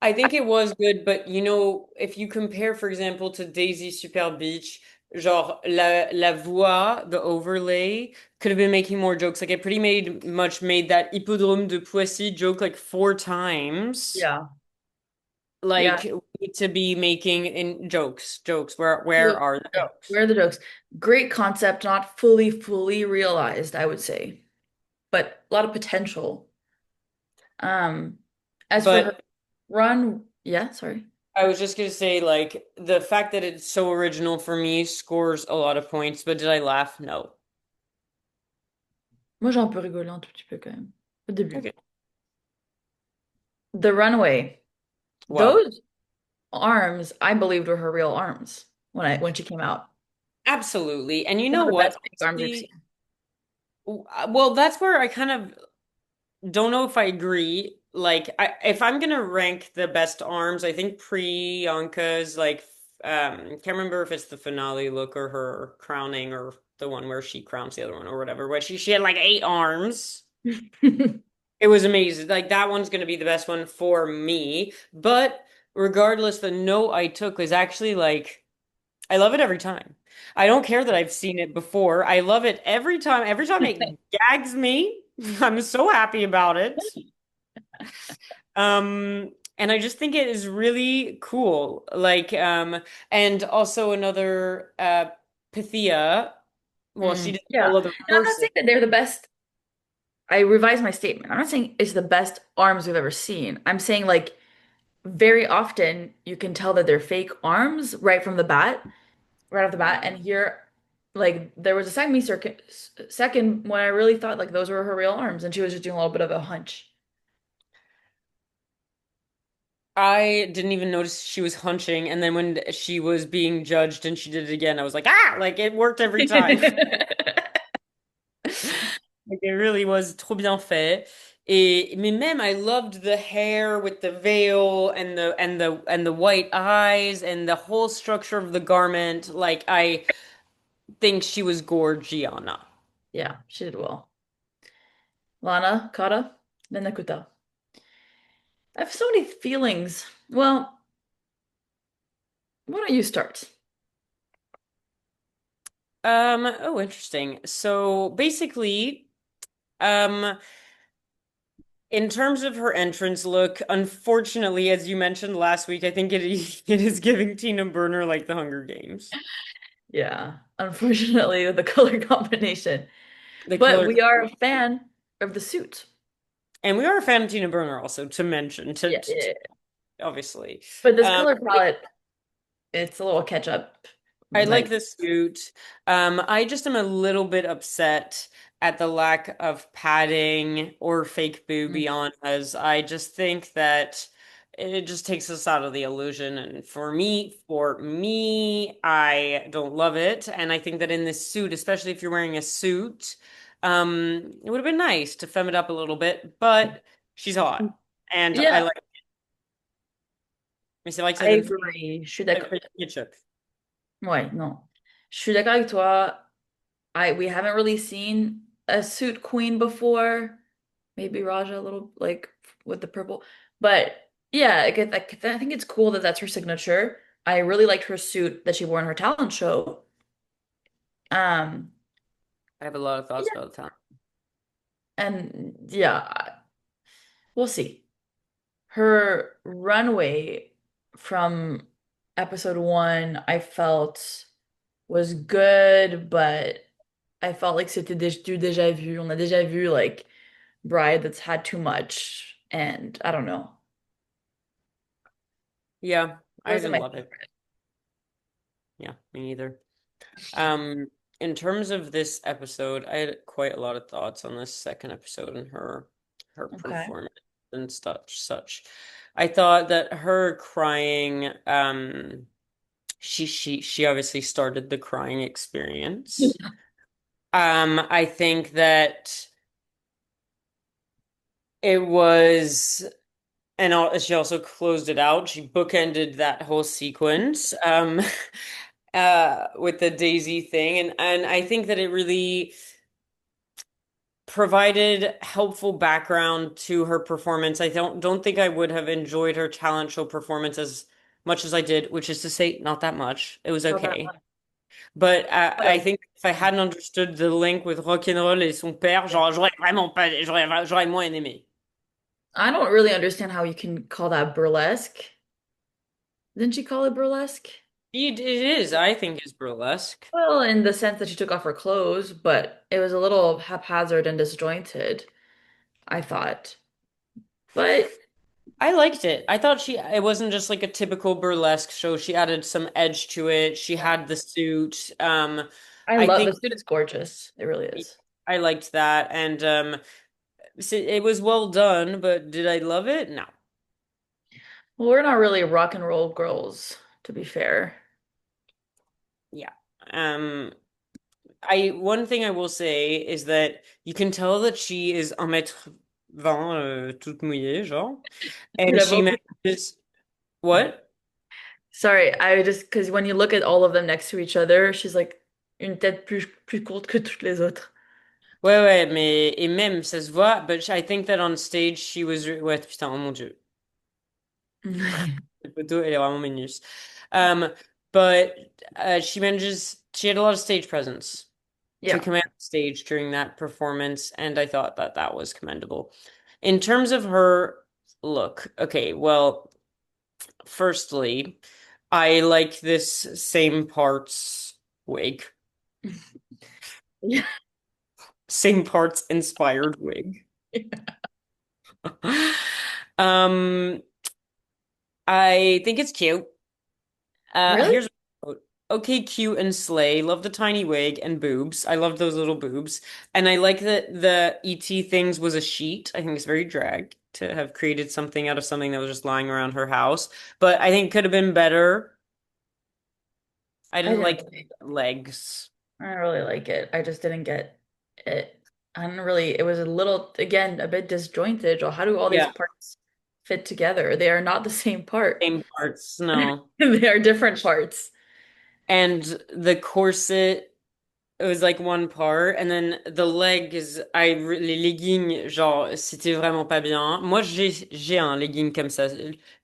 I think it was good, but you know, if you compare, for example, to Daisy Super Beach, genre la voix, the overlay could have been making more jokes. Like it pretty made much made that Hippodrome de Poissy joke like 4 times. Yeah. Yeah. Like we need to be making in jokes. Where Where are the jokes? are the jokes? Great concept, not fully realized, I would say, but a lot of potential. Um, as for her But run, yeah, sorry. I was just gonna say, like, the fact that it's so original for me scores a lot of points, but did I laugh? No. Moi, j'ai un peu rigolé un tout petit peu quand même au début. Okay. The runway, Wow. those arms, I believed were her real arms when she came out. Absolutely. And you Some know of the what? best fake arms I've Honestly, seen. well, that's where I kind of don't know if I agree. Like, if I'm gonna rank the best arms, I think Priyanka's like, can't remember if it's the finale look or her crowning or the one where she crowns the other one or whatever, but she had like 8 arms. It was amazing. Like that one's gonna be the best one for me. But regardless, the note I took was actually like I love it every time. I don't care that I've seen it before. I love it every time. Every time it gags me, I'm so happy about it. And I just think it is really cool. Like, and also another Pythia. Well, she did a Yeah. whole other And I'm not person. saying that they're the best. I revised my statement. I'm not saying it's the best arms we've ever seen. I'm saying like very often you can tell that they're fake arms right off the bat. And here, like there was a second when I really thought like those were her real arms, and she was just doing a little bit of a hunch. I didn't even notice she was hunching, and then when she was being judged and she did it again, I was like, ah, like it worked every time. Like it really was trop bien fait. Mais même I loved the hair with the veil and the white eyes and the whole structure of the garment. Like I think she was Gorgiana. Yeah, she did well. Lana, Kata, then Nakuta. I have so many feelings. Well, why don't you start? Oh, interesting. So basically, um, in terms of her entrance look, unfortunately, as you mentioned last week, I think it is giving Tina Burner like the Hunger Games. Yeah, unfortunately, with the color combination. The But color, we are a fan of the suit. and we are a fan of Tina Burner also to mention Yeah, yeah. obviously. But this Um, color palette, it's a little catch up. I like Like, the suit. I just am a little bit upset at the lack of padding or fake mm, boobie on us. I just think that it just takes us out of the illusion. And for me, I don't love it. And I think that in this suit, especially if you're wearing a suit, it would have been nice to femme it up a little bit, but she's hot. And I yeah, like, mais c'est vrai que ça I donne agree. Je suis ça d'accord. fait ketchup. Ouais, non. Je suis d'accord avec toi. We haven't really seen a suit queen before. Maybe Raja a little like with the purple. But yeah, I think it's cool that that's her signature. I really liked her suit that she wore in her talent show. Um, I have a lot of thoughts yeah, about the time. and yeah, we'll see. Her runway from episode one, I felt was good, but I felt like c'était du déjà vu. On a déjà vu like bride that's had too much, and I don't know. Yeah, It I wasn't didn't my love it. favorite. Yeah, me neither. Um, in terms of this episode, I had quite a lot of thoughts on this second episode and her Okay. performance and such. I thought that her crying, she obviously started the crying experience. I think that it was, she also closed it out. She bookended that whole sequence, with the Daisy thing, and I think that it really provided helpful background to her performance. I don't think I would have enjoyed her talent show performance as much as I did, which is to say, not that much. It was Not that okay. much. But I But think if I hadn't understood the link with rock'n'roll et son père, yeah. j'aurais vraiment pas, j'aurais moins aimé. I don't really understand how you can call that burlesque. Didn't she call it burlesque? It is, I think, is burlesque. Well, in the sense that she took off her clothes, but it was a little haphazard and disjointed, I thought. But I liked it. I thought it wasn't just like a typical burlesque show. She added some edge to it. She yeah. had the suit. I I love think the suit is gorgeous. It really is. I liked that. And it was well done, but did I love it? No. Well, we're not really rock and roll girls, to be fair. Yeah. Um, one thing I will say is that you can tell that she is 1 m 20, toute mouillée, genre. And she Bravo. manages what? Sorry, I just because when you look at all of them next to each other, she's like une tête plus courte que toutes les autres. Ouais, ouais, mais et même ça se voit, but I think that on stage she was ouais, putain, oh mon Dieu. Cette photo, elle est vraiment minus. Um, but she had a lot of stage presence to Yeah. command the stage during that performance, and I thought that that was commendable. In terms of her look, okay, well, firstly, I like this same parts wig, Yeah. same parts inspired wig. Um, I think it's cute. Really? Here's a quote. Okay, cute and slay. Love the tiny wig and boobs. I love those little boobs. And I like that the ET things was a sheet. I think it's very drag to have created something out of something that was just lying around her house. But I think could have been better. I I didn't didn't like really, legs. I didn't really like it. I just didn't get it. I didn't really, it was a little, again, a bit disjointed. Or how do all these Yeah, parts fit together? They are not the same part. same parts. No. They are different parts. And the corset. It was like one part, and then the legs, les leggings, genre, c'était vraiment pas bien. Moi, j'ai un legging comme ça,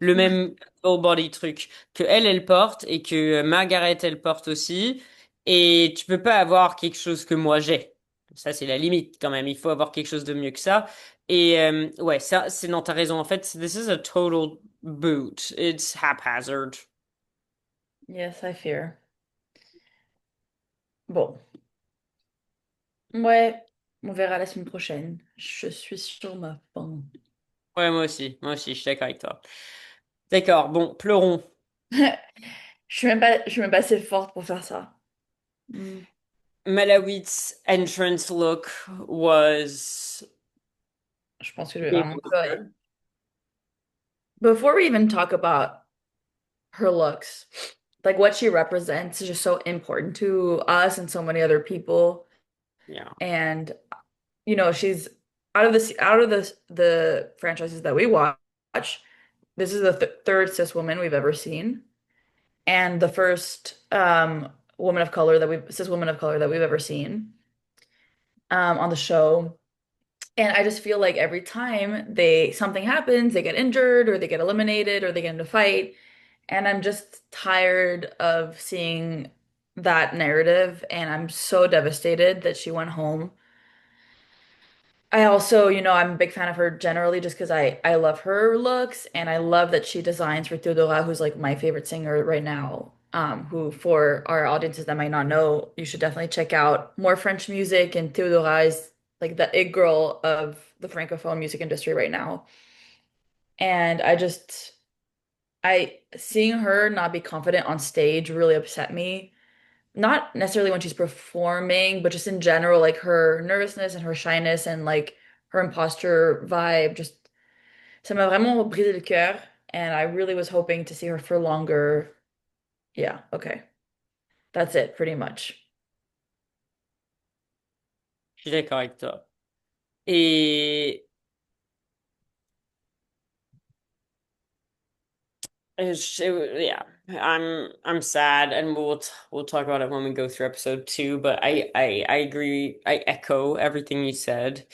le même full body truc que elle porte et que Margaret elle porte aussi. Et tu peux pas avoir quelque chose que moi j'ai. Ça, c'est la limite quand même. Il faut avoir quelque chose de mieux que ça. Et ouais, ça, c'est non, t'as raison. En fait, this is a total boot. It's haphazard. Yes, I fear. Bon, ouais, on verra la semaine prochaine. Je suis sur ma faim. Ouais, moi aussi, je suis d'accord avec toi. D'accord, bon, pleurons. Je suis même pas assez forte pour faire ça. Hmm. Malawit's entrance look was Je pense que je vais game vraiment pleurer. over. Before we even talk about her looks, like what she represents is just so important to us and so many other people. Yeah. And she's out of the franchises that we watch, this is the th third cis woman we've ever seen, and the first cis woman of color that we've ever seen on the show. And I just feel like every time something happens, they get injured or they get eliminated or they get in a fight. And I'm just tired of seeing that narrative. And I'm so devastated that she went home. I also, I'm a big fan of her generally just because I love her looks and I love that she designs for Theodora, who's like my favorite singer right now. Who for our audiences that might not know, you should definitely check out more French music, and Theodora is like the it girl of the Francophone music industry right now. And I seeing her not be confident on stage really upset me. not necessarily when she's performing, but just in general, like her nervousness and her shyness and like her imposter vibe, just ça m'a vraiment brisé le cœur. And I really was hoping to see her for longer. Yeah, okay. That's it, pretty much. Je suis d'accord avec toi. Et yeah, I'm sad, and we'll talk about it when we go through episode two. But I agree. I echo everything you said,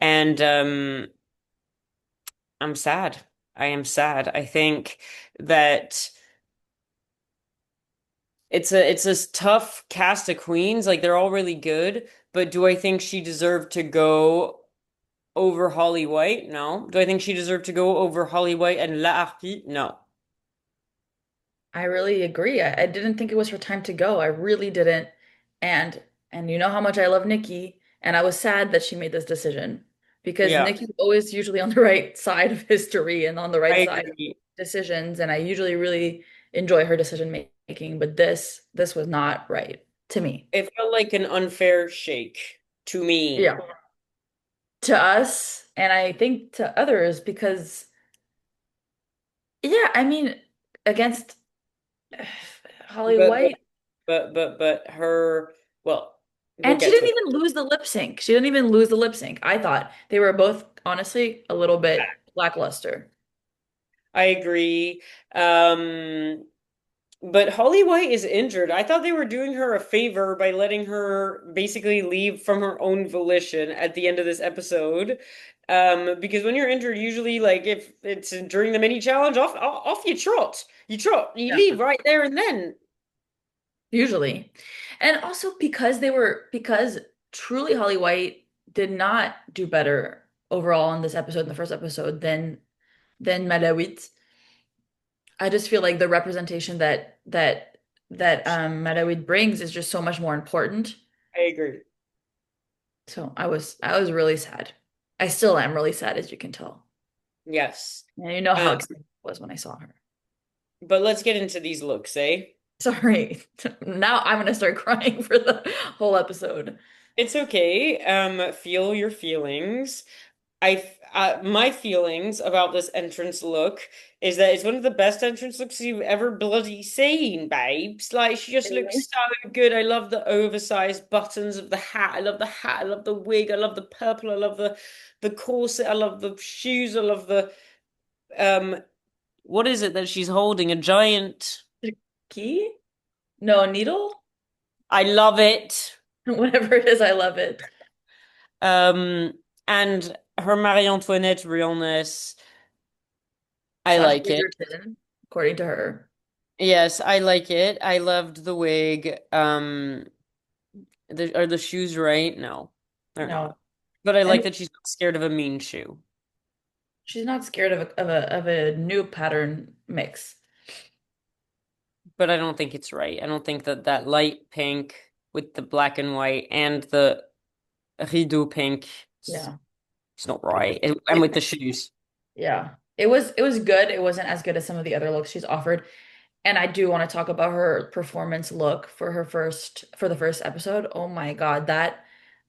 and I'm sad. I am sad. I think that it's a tough cast of queens. Like they're all really good, but do I think she deserved to go over Holly White? No. Do I think she deserved to go over Holly White and La Harpie? No. I really agree. I didn't think it was her time to go. I really didn't. And you know how much I love Nikki, and I was sad that she made this decision because Yeah, Nikki's always usually on the right side of history and on the I right side of agree. decisions, and I usually really enjoy her decision making, but this was not right to me. It felt like an unfair shake to me. Yeah. To us, and I think to others because yeah, I mean against Holly But but White. but her, well, we'll And she get to didn't it. even lose the lip sync. She didn't even lose the lip sync. I thought they were both, honestly, a little bit lackluster. I agree. Um, but Holly White is injured. I thought they were doing her a favor by letting her basically leave from her own volition at the end of this episode. Because when you're injured, usually like if it's during the mini challenge, off you trot. You trot, you Yeah. leave right there and then. Usually. And also because truly Holly White did not do better overall in this episode, in the first episode, than Madawit. I just feel like the representation that Madawit brings is just so much more important. I agree. So I was really sad. I still am really sad, as you can tell. Yes. And you know how Um, excited I was when I saw her. but let's get into these looks, eh? Sorry. Now I'm gonna start crying for the whole episode. It's okay. Feel your feelings. My feelings about this entrance look is that it's one of the best entrance looks you've ever bloody seen, babes. Like she just looks Really? so good. I love the oversized buttons of the hat. I love the hat. I love the wig. I love the purple. I love the corset. I love the shoes. I love the um what is it that she's holding? A giant. Key? No, needle? I love it. Whatever it is, I love it. Um and her Marie Antoinette realness. I Slash like it. Bridgerton, according to her. Yes, I like it. I loved the wig. Are the shoes right? No, they're No. not. But I And like that she's not scared of a mean shoe. she's not scared of a new pattern mix. But I don't think it's right. I don't think that that light pink with the black and white and the rideau pink is Yeah. it's not right. And with the shoes. Yeah. It was good. It wasn't as good as some of the other looks she's offered. And I do want to talk about her performance look for the first episode. Oh my God, that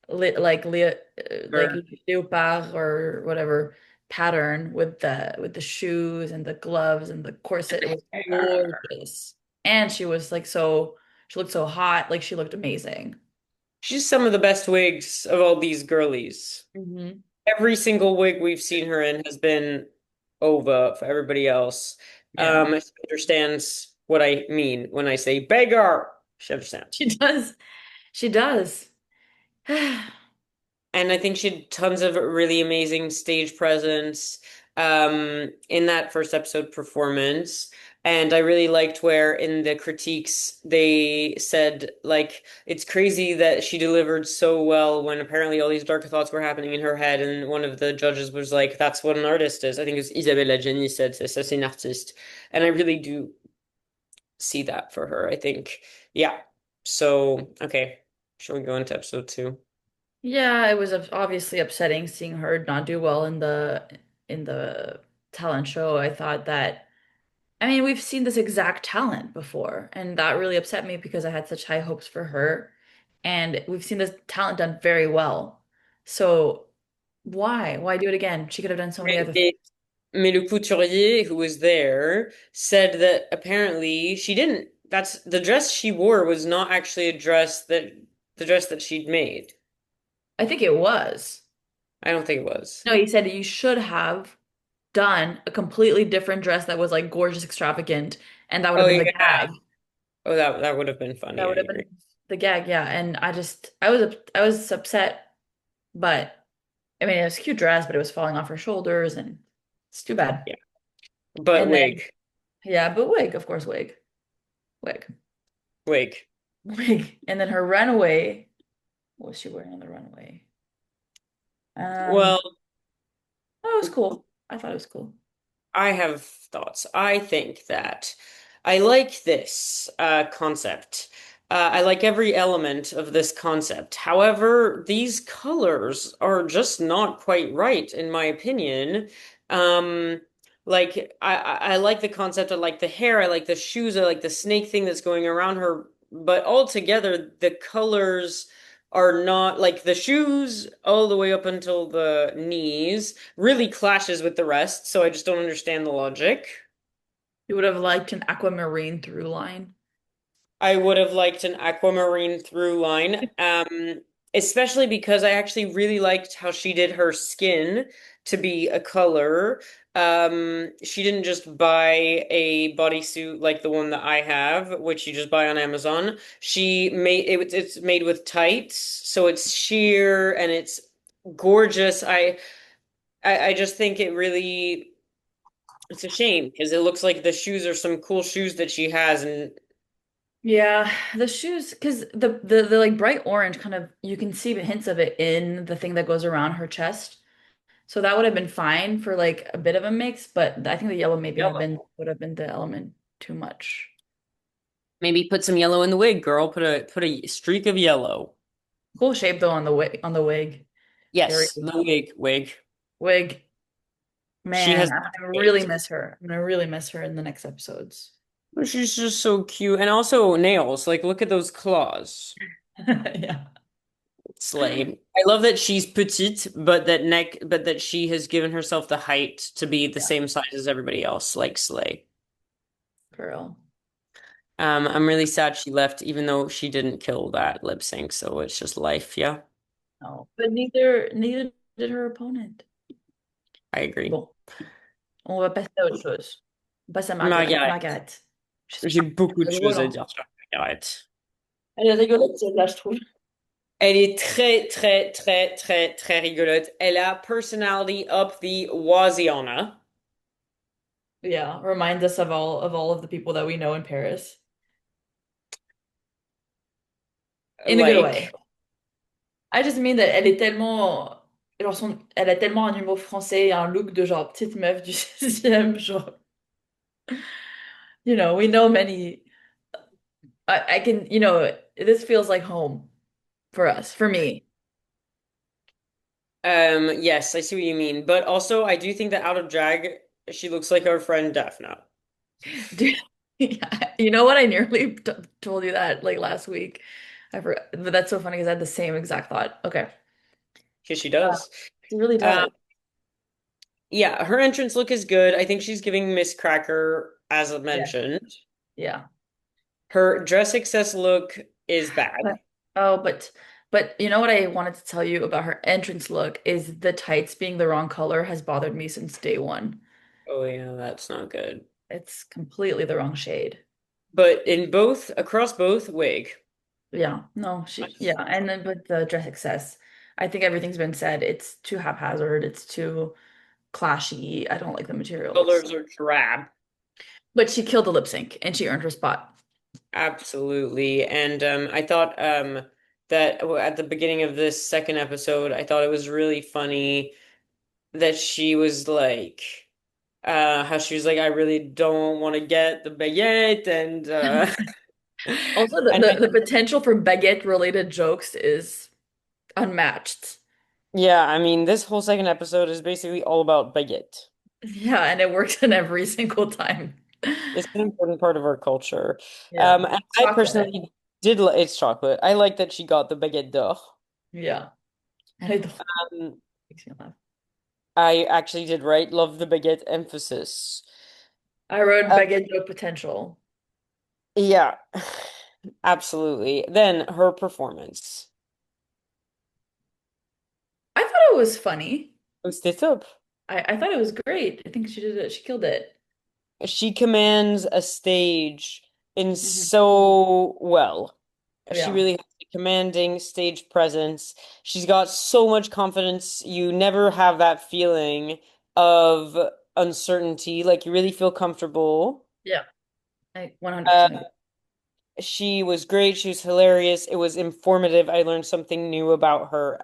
like Sure. leopard or whatever pattern with the shoes and the gloves and the corset. It was gorgeous. And she looked so hot, like she looked amazing. She's some of the best wigs of all these girlies. Hmm. Every single wig we've seen her in has been over for everybody else. Yeah. She understands what I mean when I say beggar. She understands. She does. She does. And I think she had tons of really amazing stage presence in that first episode performance. And I really liked where in the critiques they said, like, it's crazy that she delivered so well when apparently all these dark thoughts were happening in her head. And one of the judges was like, that's what an artist is. I think it was Isabella Jenny said, c'est ça, c'est une artiste. And I really do see that for her. I think, yeah. So, okay. Shall we go into episode two? Yeah, it was obviously upsetting seeing her not do well in the talent show. I thought that. I mean, we've seen this exact talent before, and that really upset me because I had such high hopes for her. And we've seen this talent done very well. So why? Why do it again? She could have done so many Mais, other things. mais, mais le couturier who was there said that apparently she didn't. That's the dress she wore was not actually a dress that the dress that she'd made. I think it was. I don't think it was. No, he said you should have done a completely different dress that was like gorgeous, extravagant, and that would have Oh been the yeah. gag. Oh, that would have been That funny. I would have agree. been the gag, yeah. And I was upset, but I mean, it was a cute dress, but it was falling off her shoulders, and it's too bad. Yeah. But And then, wig, yeah, but wig, of course, wig, wig. wig. And then her runaway, what was she wearing on the runaway? Well, Oh, it was cool. I thought it was cool. I have thoughts. I think that I like this concept. I like every element of this concept. However, these colors are just not quite right, in my opinion. Um, I like the concept. I like the hair. I like the shoes. I like the snake thing that's going around her. But altogether, the colors are not like the shoes all the way up until the knees really clashes with the rest, so I just don't understand the logic. You would have liked an aquamarine through line. I would have liked an aquamarine through line, especially because I actually really liked how she did her skin to be a color. She didn't just buy a bodysuit like the one that I have, which you just buy on Amazon. She made it, it's made with tights, so it's sheer and it's gorgeous. I just think it really it's a shame because it looks like the shoes are some cool shoes that she has, and Yeah, the shoes, because the like bright orange kind of you can see the hints of it in the thing that goes around her chest. So that would have been fine for like a bit of a mix, but I think the yellow maybe would have been the element too much. maybe put some yellow in the wig, girl. Put a streak of yellow. Cool shape though on the wig. Very Yes, the wig. wig. She Man, has I'm gonna really it. miss her. I'm gonna really miss her in the next episodes. She's just so cute. And also nails. Like, look at those claws. Yeah. Slay. I love that she's petite, but that she has given herself the height to be the Yeah, same size as everybody else. Like Slay. girl. I'm really sad she left, even though she didn't kill that lip sync. So it's just life. Yeah, No. But neither did her opponent. I agree. Bon, on va passer à autre chose. On passe à Margaret. Margaret. Je sais J'ai pas. beaucoup de Elle est choses drôle, à hein. dire sur Margaret. Elle est rigolote, celle-là, je trouve. Elle est très, très, très, très, très rigolote. Elle a personality up the waziana. Yeah, reminds us of all of the people that we know in Paris. In a good way. Like, I just mean that elle est tellement elle a tellement un humour français et un look de genre petite meuf du 16e, genre. We know many. I can, this feels like home for us, for me. yes, I see what you mean. But also, I do think that out of drag, she looks like our friend Daphna. Dude, you know what? I nearly t told you that like last week. I forgot, but that's so funny because I had the same exact thought. Okay. Because she does. It really Um, does. yeah, her entrance look is good. I think she's giving Miss Cracker, as I Yeah. mentioned. Yeah. Her dress excess look is bad. But but you know what I wanted to tell you about her entrance look is the tights being the wrong color has bothered me since day one. Oh, yeah, that's not good. It's completely the wrong shade. But in both, across both, wig. Yeah, no, yeah, and then but the dress excess, I think everything's been said. It's too haphazard. It's too clashy. I don't like the materials. Colors are drab. But she killed the lip sync and she earned her spot. Absolutely. And I thought that at the beginning of this second episode, I thought it was really funny that she was like, how she was like, I really don't want to get the baguette. And, Also, and the potential for baguette related jokes is unmatched. yeah, I mean, this whole second episode is basically all about baguette. Yeah, and it works in every single time. It's an important part of our culture. Yeah. And I Chocolate. personally did like it's chocolate. I like that she got the baguette d'or. Yeah. And it Um, makes me laugh. I actually did right. Love the baguette emphasis. I wrote Uh, baguette joke potential. yeah, absolutely. Then her performance. I thought it was funny. C'était top. I thought it was great. I think she did it. She killed it. She commands a stage in Mhm. so well. She Yeah. really has a commanding stage presence. She's got so much confidence. You never have that feeling of uncertainty. Like you really feel comfortable. Yeah. I Uh, 100% agree. she was great. She was hilarious. It was informative. I learned something new about her.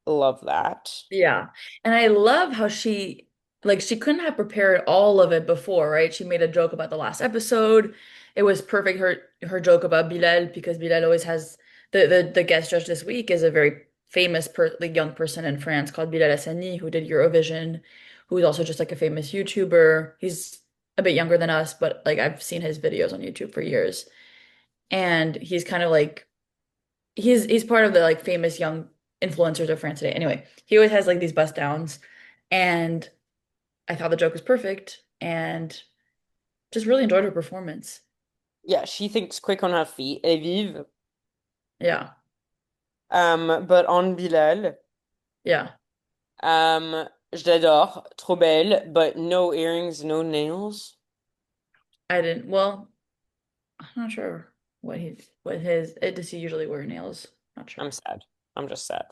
Love that. Yeah. And I love how she couldn't have prepared all of it before, right? She made a joke about the last episode. It was perfect her joke about Bilal because Bilal always has the guest judge this week is a very famous like young person in France called Bilal Hassani who did Eurovision, who's also just like a famous YouTuber. He's a bit younger than us, but like I've seen his videos on YouTube for years. And he's kind of like he's part of the like famous young influencers of France today. Anyway, he always has like these bust downs, and I thought the joke was perfect, and just really enjoyed her performance. Yeah, she thinks quick on her feet. Elle vive. Yeah, But on Bilal. yeah. Je l'adore, trop belle, but no earrings, no nails. I didn't. Well, I'm not sure what his. Does he usually wear nails? Not I'm sure. sad. I'm just sad.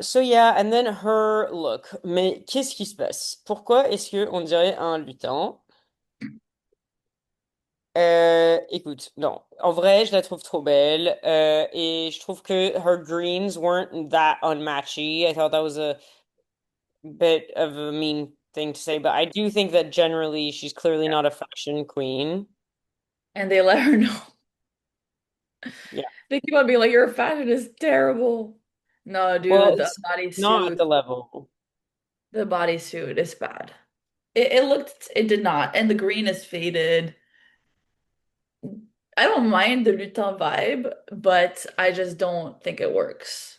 So yeah, and then her look. Mais qu'est-ce qui se passe? Pourquoi est-ce que on dirait un lutin? Écoute, non. En vrai, je la trouve trop belle. Et je trouve que her greens weren't that unmatchy. I thought that was a bit of a mean thing to say, but I do think that generally she's clearly Yeah. not a fashion queen. And they let her know. Yeah. They keep on being like, "Your fashion is terrible." No, Well, dude, it's not at the level. the bodysuit is bad. It did not, and the green is faded. I don't mind the lutin vibe, but I just don't think it works.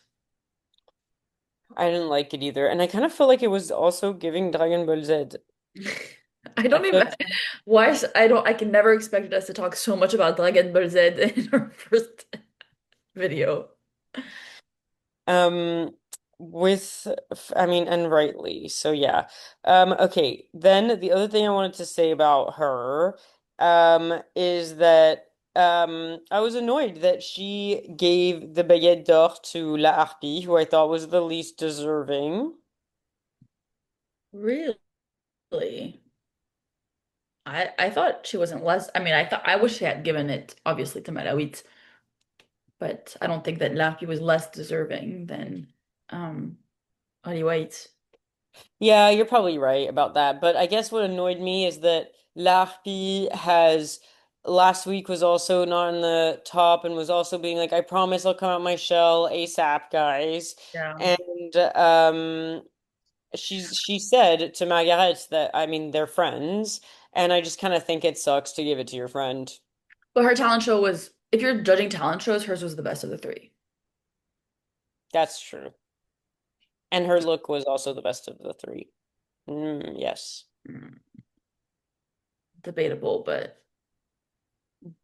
I didn't like it either. And I kind of feel like it was also giving Dragon Ball Z. I I don't feel even I can never expected us to talk so much about Dragon Ball Z in our first video. um with I mean and rightly. So yeah. Okay, then the other thing I wanted to say about her is that I was annoyed that she gave the baguette d'or to La Harpie, who I thought was the least deserving. Really? I thought she wasn't less. I mean, I wish she had given it obviously to Merawit, but I don't think that Lapi was less deserving than Oli White. Yeah, you're probably right about that. But I guess what annoyed me is that L'Arpi has last week was also not in the top and was also being like, I promise I'll come out my shell ASAP, guys. Yeah. And she said to Margaret that I mean they're friends, and I just kind of think it sucks to give it to your friend. But her talent show was, if you're judging talent shows, hers was the best of the three. That's true. And her look was also the best of the three. Yes. Mm, debatable, but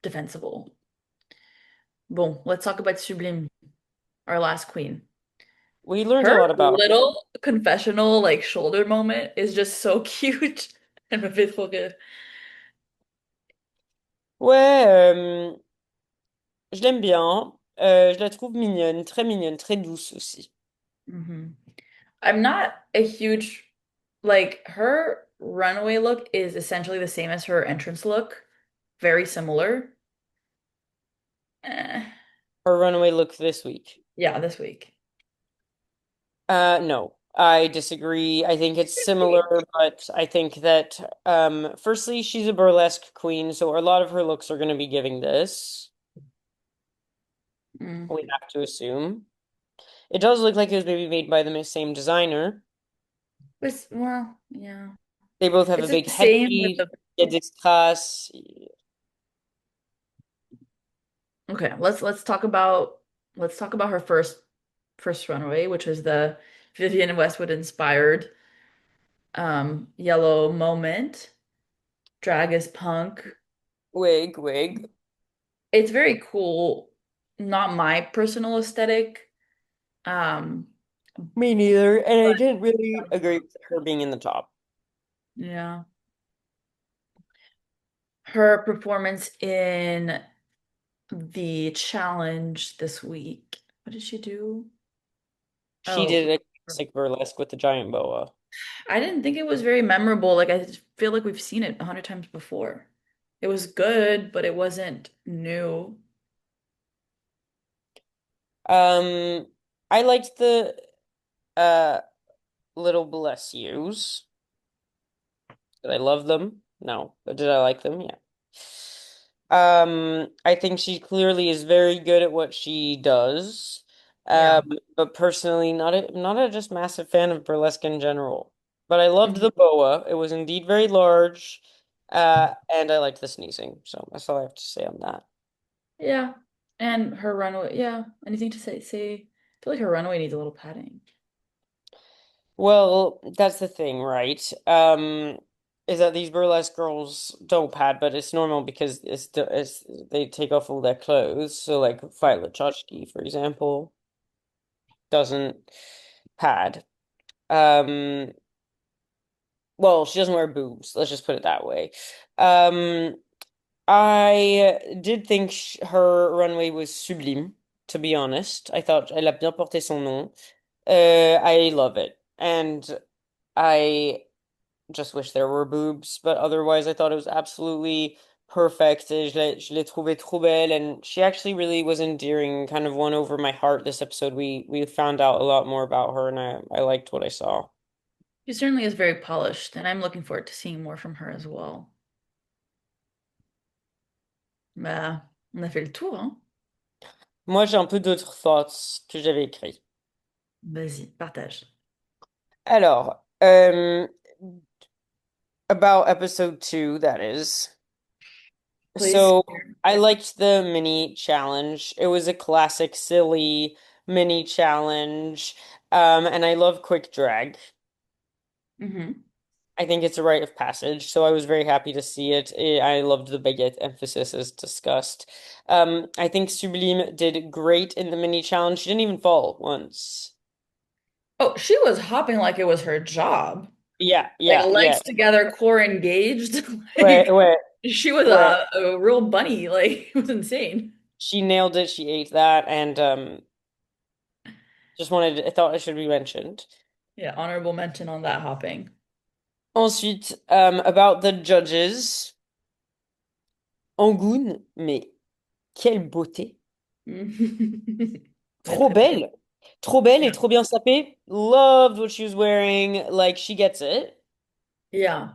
defensible. Bon, let's talk about Sublime, our last queen. We learned a Her lot about her. little confessional, like shoulder moment is just so cute. Elle me fait trop rire. Ouais, je l'aime bien. Je la trouve mignonne, très douce aussi. Mhm. I'm not a huge, like, her runway look is essentially the same as her entrance look. Very similar. Eh, Her runaway look this week. yeah, this week. No, I disagree. I think it's similar, but I think that firstly, she's a burlesque queen, so a lot of her looks are going to be giving this. Mm. We have to assume. It does look like it was maybe made by the same designer. Well, yeah. They both have a It's the big same with headpiece. the. Il y a des strass. Okay, let's talk about her first runway, which was the Vivienne Westwood inspired yellow moment. Drag is punk. Wig, wig. It's very cool. Not my personal aesthetic. Um, Me neither. And I but didn't really agree with her being in the top. yeah. Her performance in the challenge this week. What did she do? She Oh, did a classic burlesque with the giant boa. I didn't think it was very memorable. Like I feel like we've seen it 100 times before. It was good, but it wasn't new. Um, I liked the uh little bless yous. Did I love them? No. But did I like them? Yeah. I think she clearly is very good at what she does. Yeah. But personally, not a just massive fan of burlesque in general. But I loved Mhm. the boa. It was indeed very large. And I liked the sneezing. So that's all I have to say on that. Yeah. And her runway, yeah. Anything to say? I feel like her runway needs a little padding. Well, that's the thing, right? Is that these burlesque girls don't pad, but it's normal because it's they take off all their clothes. So like Violet Chachki, for example, doesn't pad. Um, well, she doesn't wear boobs. Let's just put it that way. Um, I did think sh her runway was sublime, to be honest. I thought elle a bien porté son nom. I love it, and I just wish there were boobs, but otherwise I thought it was absolutely perfect. Je l'ai trouvée trop belle, and she actually really was endearing, kind of won over my heart this episode. We found out a lot more about her, and I liked what I saw. She certainly is very polished, and I'm looking forward to seeing more from her as well. Bah, on a fait le tour, hein? Moi, j'ai un peu d'autres thoughts que j'avais écrits. Vas-y, partage. Alors, about episode 2, that is. Please. So I liked the mini challenge. It was a classic, silly mini challenge. And I love quick drag. Mm-hmm. I think it's a rite of passage, so I was very happy to see it. I loved the baguette emphasis as discussed. I think Sublime did great in the mini challenge. She didn't even fall once. Oh, she was hopping like it was her job. Yeah, Like yeah, yeah. legs together, core engaged. Wait, Like wait, she was wait. a real bunny. Like it was insane. She nailed it. She ate that, and I thought it should be mentioned. Yeah, honorable mention on that hopping. Ensuite, about the judges, Angoune, mais quelle beauté! Très, Trop très bien. belle! Trop belle Yeah. et trop bien sapée. Loved what she was wearing. Like, she gets it. Yeah.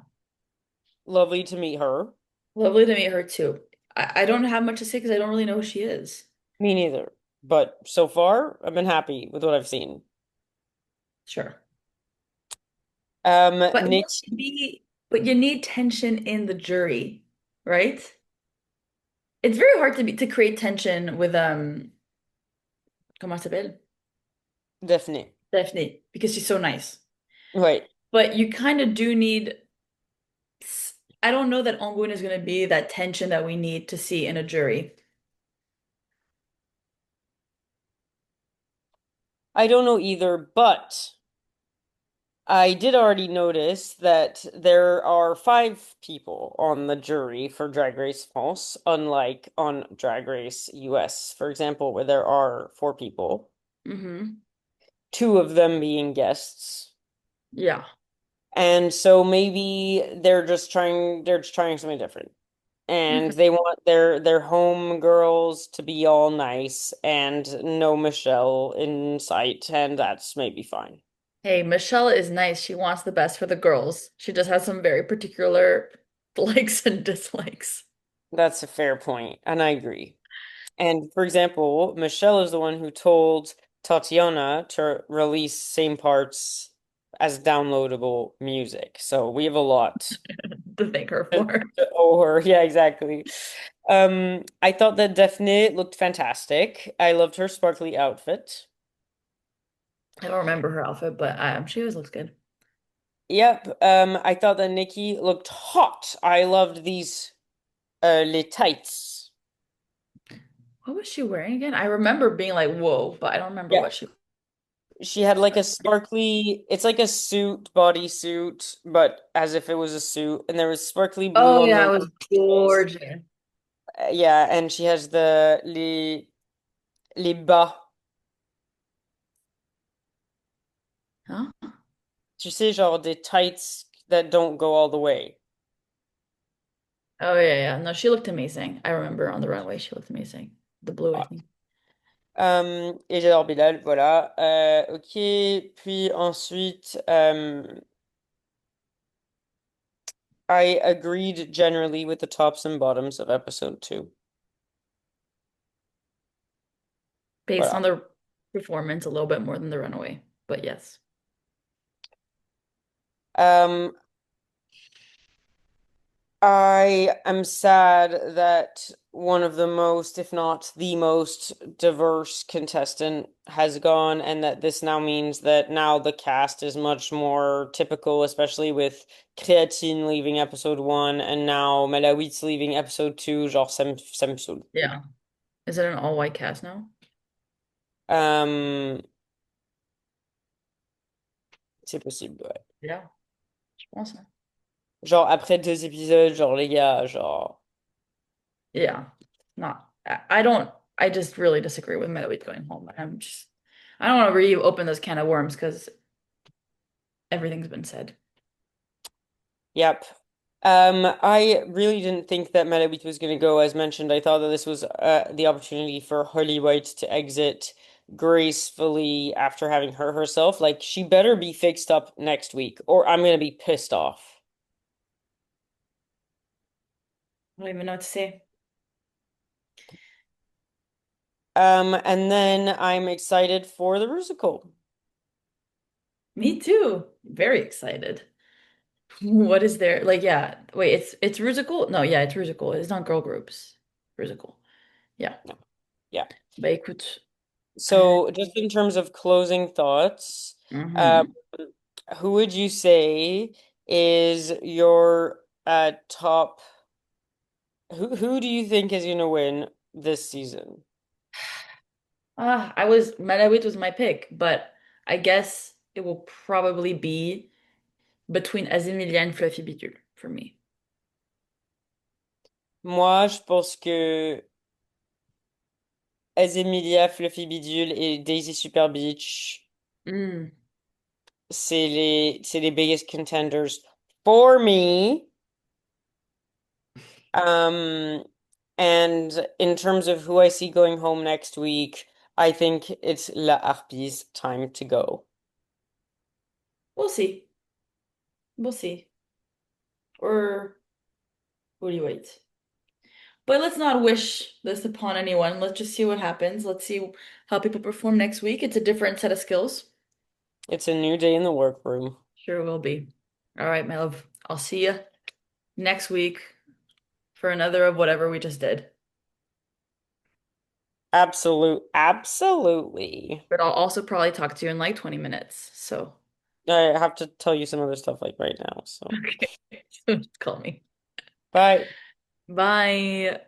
Lovely to meet her. Lovely to meet her too. I don't have much to say because I don't really know who she is. Me neither. But so far, I've been happy with what I've seen. Sure. Nick, But you need tension in the jury, right? It's very hard to create tension with comment elle s'appelle? Daphne. Stephanie, because she's so nice. Right. But you kind of do need I don't know that Ongun is going to be that tension that we need to see in a jury. I don't know either, but I did already notice that there are 5 people on the jury for Drag Race France, unlike on Drag Race US, for example, where there are 4 people, Hmm. 2 of them being guests. Yeah. And so maybe they're just trying something different. And Okay. they want their home girls to be all nice and no Michelle in sight, and that's maybe fine. Hey, Michelle is nice. She wants the best for the girls. She just has some very particular likes and dislikes. That's a fair point, and I agree. And for example, Michelle is the one who told Tatiana to release same parts as downloadable music. So we have a lot to thank her to, for. to owe her. Yeah, exactly. I thought that Daphne looked fantastic. I loved her sparkly outfit. I don't remember her outfit, but she always looks good. Yep. I thought that Nikki looked hot. I loved these les tights. What was she wearing again? I remember being like, whoa, but I don't remember Yeah. what she She had like was. a sparkly, it's like a suit, bodysuit, but as if it was a suit. And there was sparkly blue Oh on yeah, the it was legs. gorgeous. Yeah, and she has the les bas. Huh? Tu sais, genre des tights that don't go all the way. Oh yeah, yeah. No, she looked amazing. I remember on the runway, she looked amazing. The blue, I think. Et j'adore Bilal, voilà. Ok, puis ensuite, I agreed generally with the tops and bottoms of episode 2. Based Voilà. on the performance, a little bit more than the runaway. But yes. Um, I am sad that one of the most, if not the most diverse contestant has gone, and that this now means that now the cast is much more typical, especially with Créatine leaving episode 1 and now Melawitz leaving episode 2. Genre, ça me saoule. Yeah. Is it an all-white cast now? Euh, c'est possible, ouais. Yeah, je pense. Hein. Genre, après 2 épisodes, genre, les gars, genre. Yeah. Not I don't I just really disagree with Meadowheat going home. I don't want to reopen this can of worms because everything's been said. Yep. I really didn't think that Melawit was going to go. As mentioned, I thought that this was the opportunity for Holly White to exit gracefully after having hurt herself. Like, she better be fixed up next week, or I'm going to be pissed off. I don't even know what to say. And then I'm excited for the musical. Me too. Very excited. What is there? Like, yeah. Wait, it's Rusical? No, yeah, it's Rusical. It's not girl groups. Rusical. Yeah. Yeah. Bah écoute. So, just in terms of closing thoughts, um, Mhm. who would you say is your top? Who do you think is going to win this season? Meadowheat was my pick, but I guess it will probably be between Azimilia and Fluffy Bidule for me. Moi, je pense que Emilia, Fluffy Bidule et Daisy Super Beach, Mm. c'est les biggest contenders for me. Um, and in terms of who I see going home next week, I think it's La Harpie's time to go. We'll see. We'll see. Or what do you wait? But let's not wish this upon anyone. Let's just see what happens. Let's see how people perform next week. It's a different set of skills. It's a new day in the workroom. Sure will be. All right, my love. I'll see you next week for another of whatever we just did. Absolutely. But I'll also probably talk to you in like 20 minutes. So, I have to tell you some other stuff like right now, so okay. Call me. bye. Bye.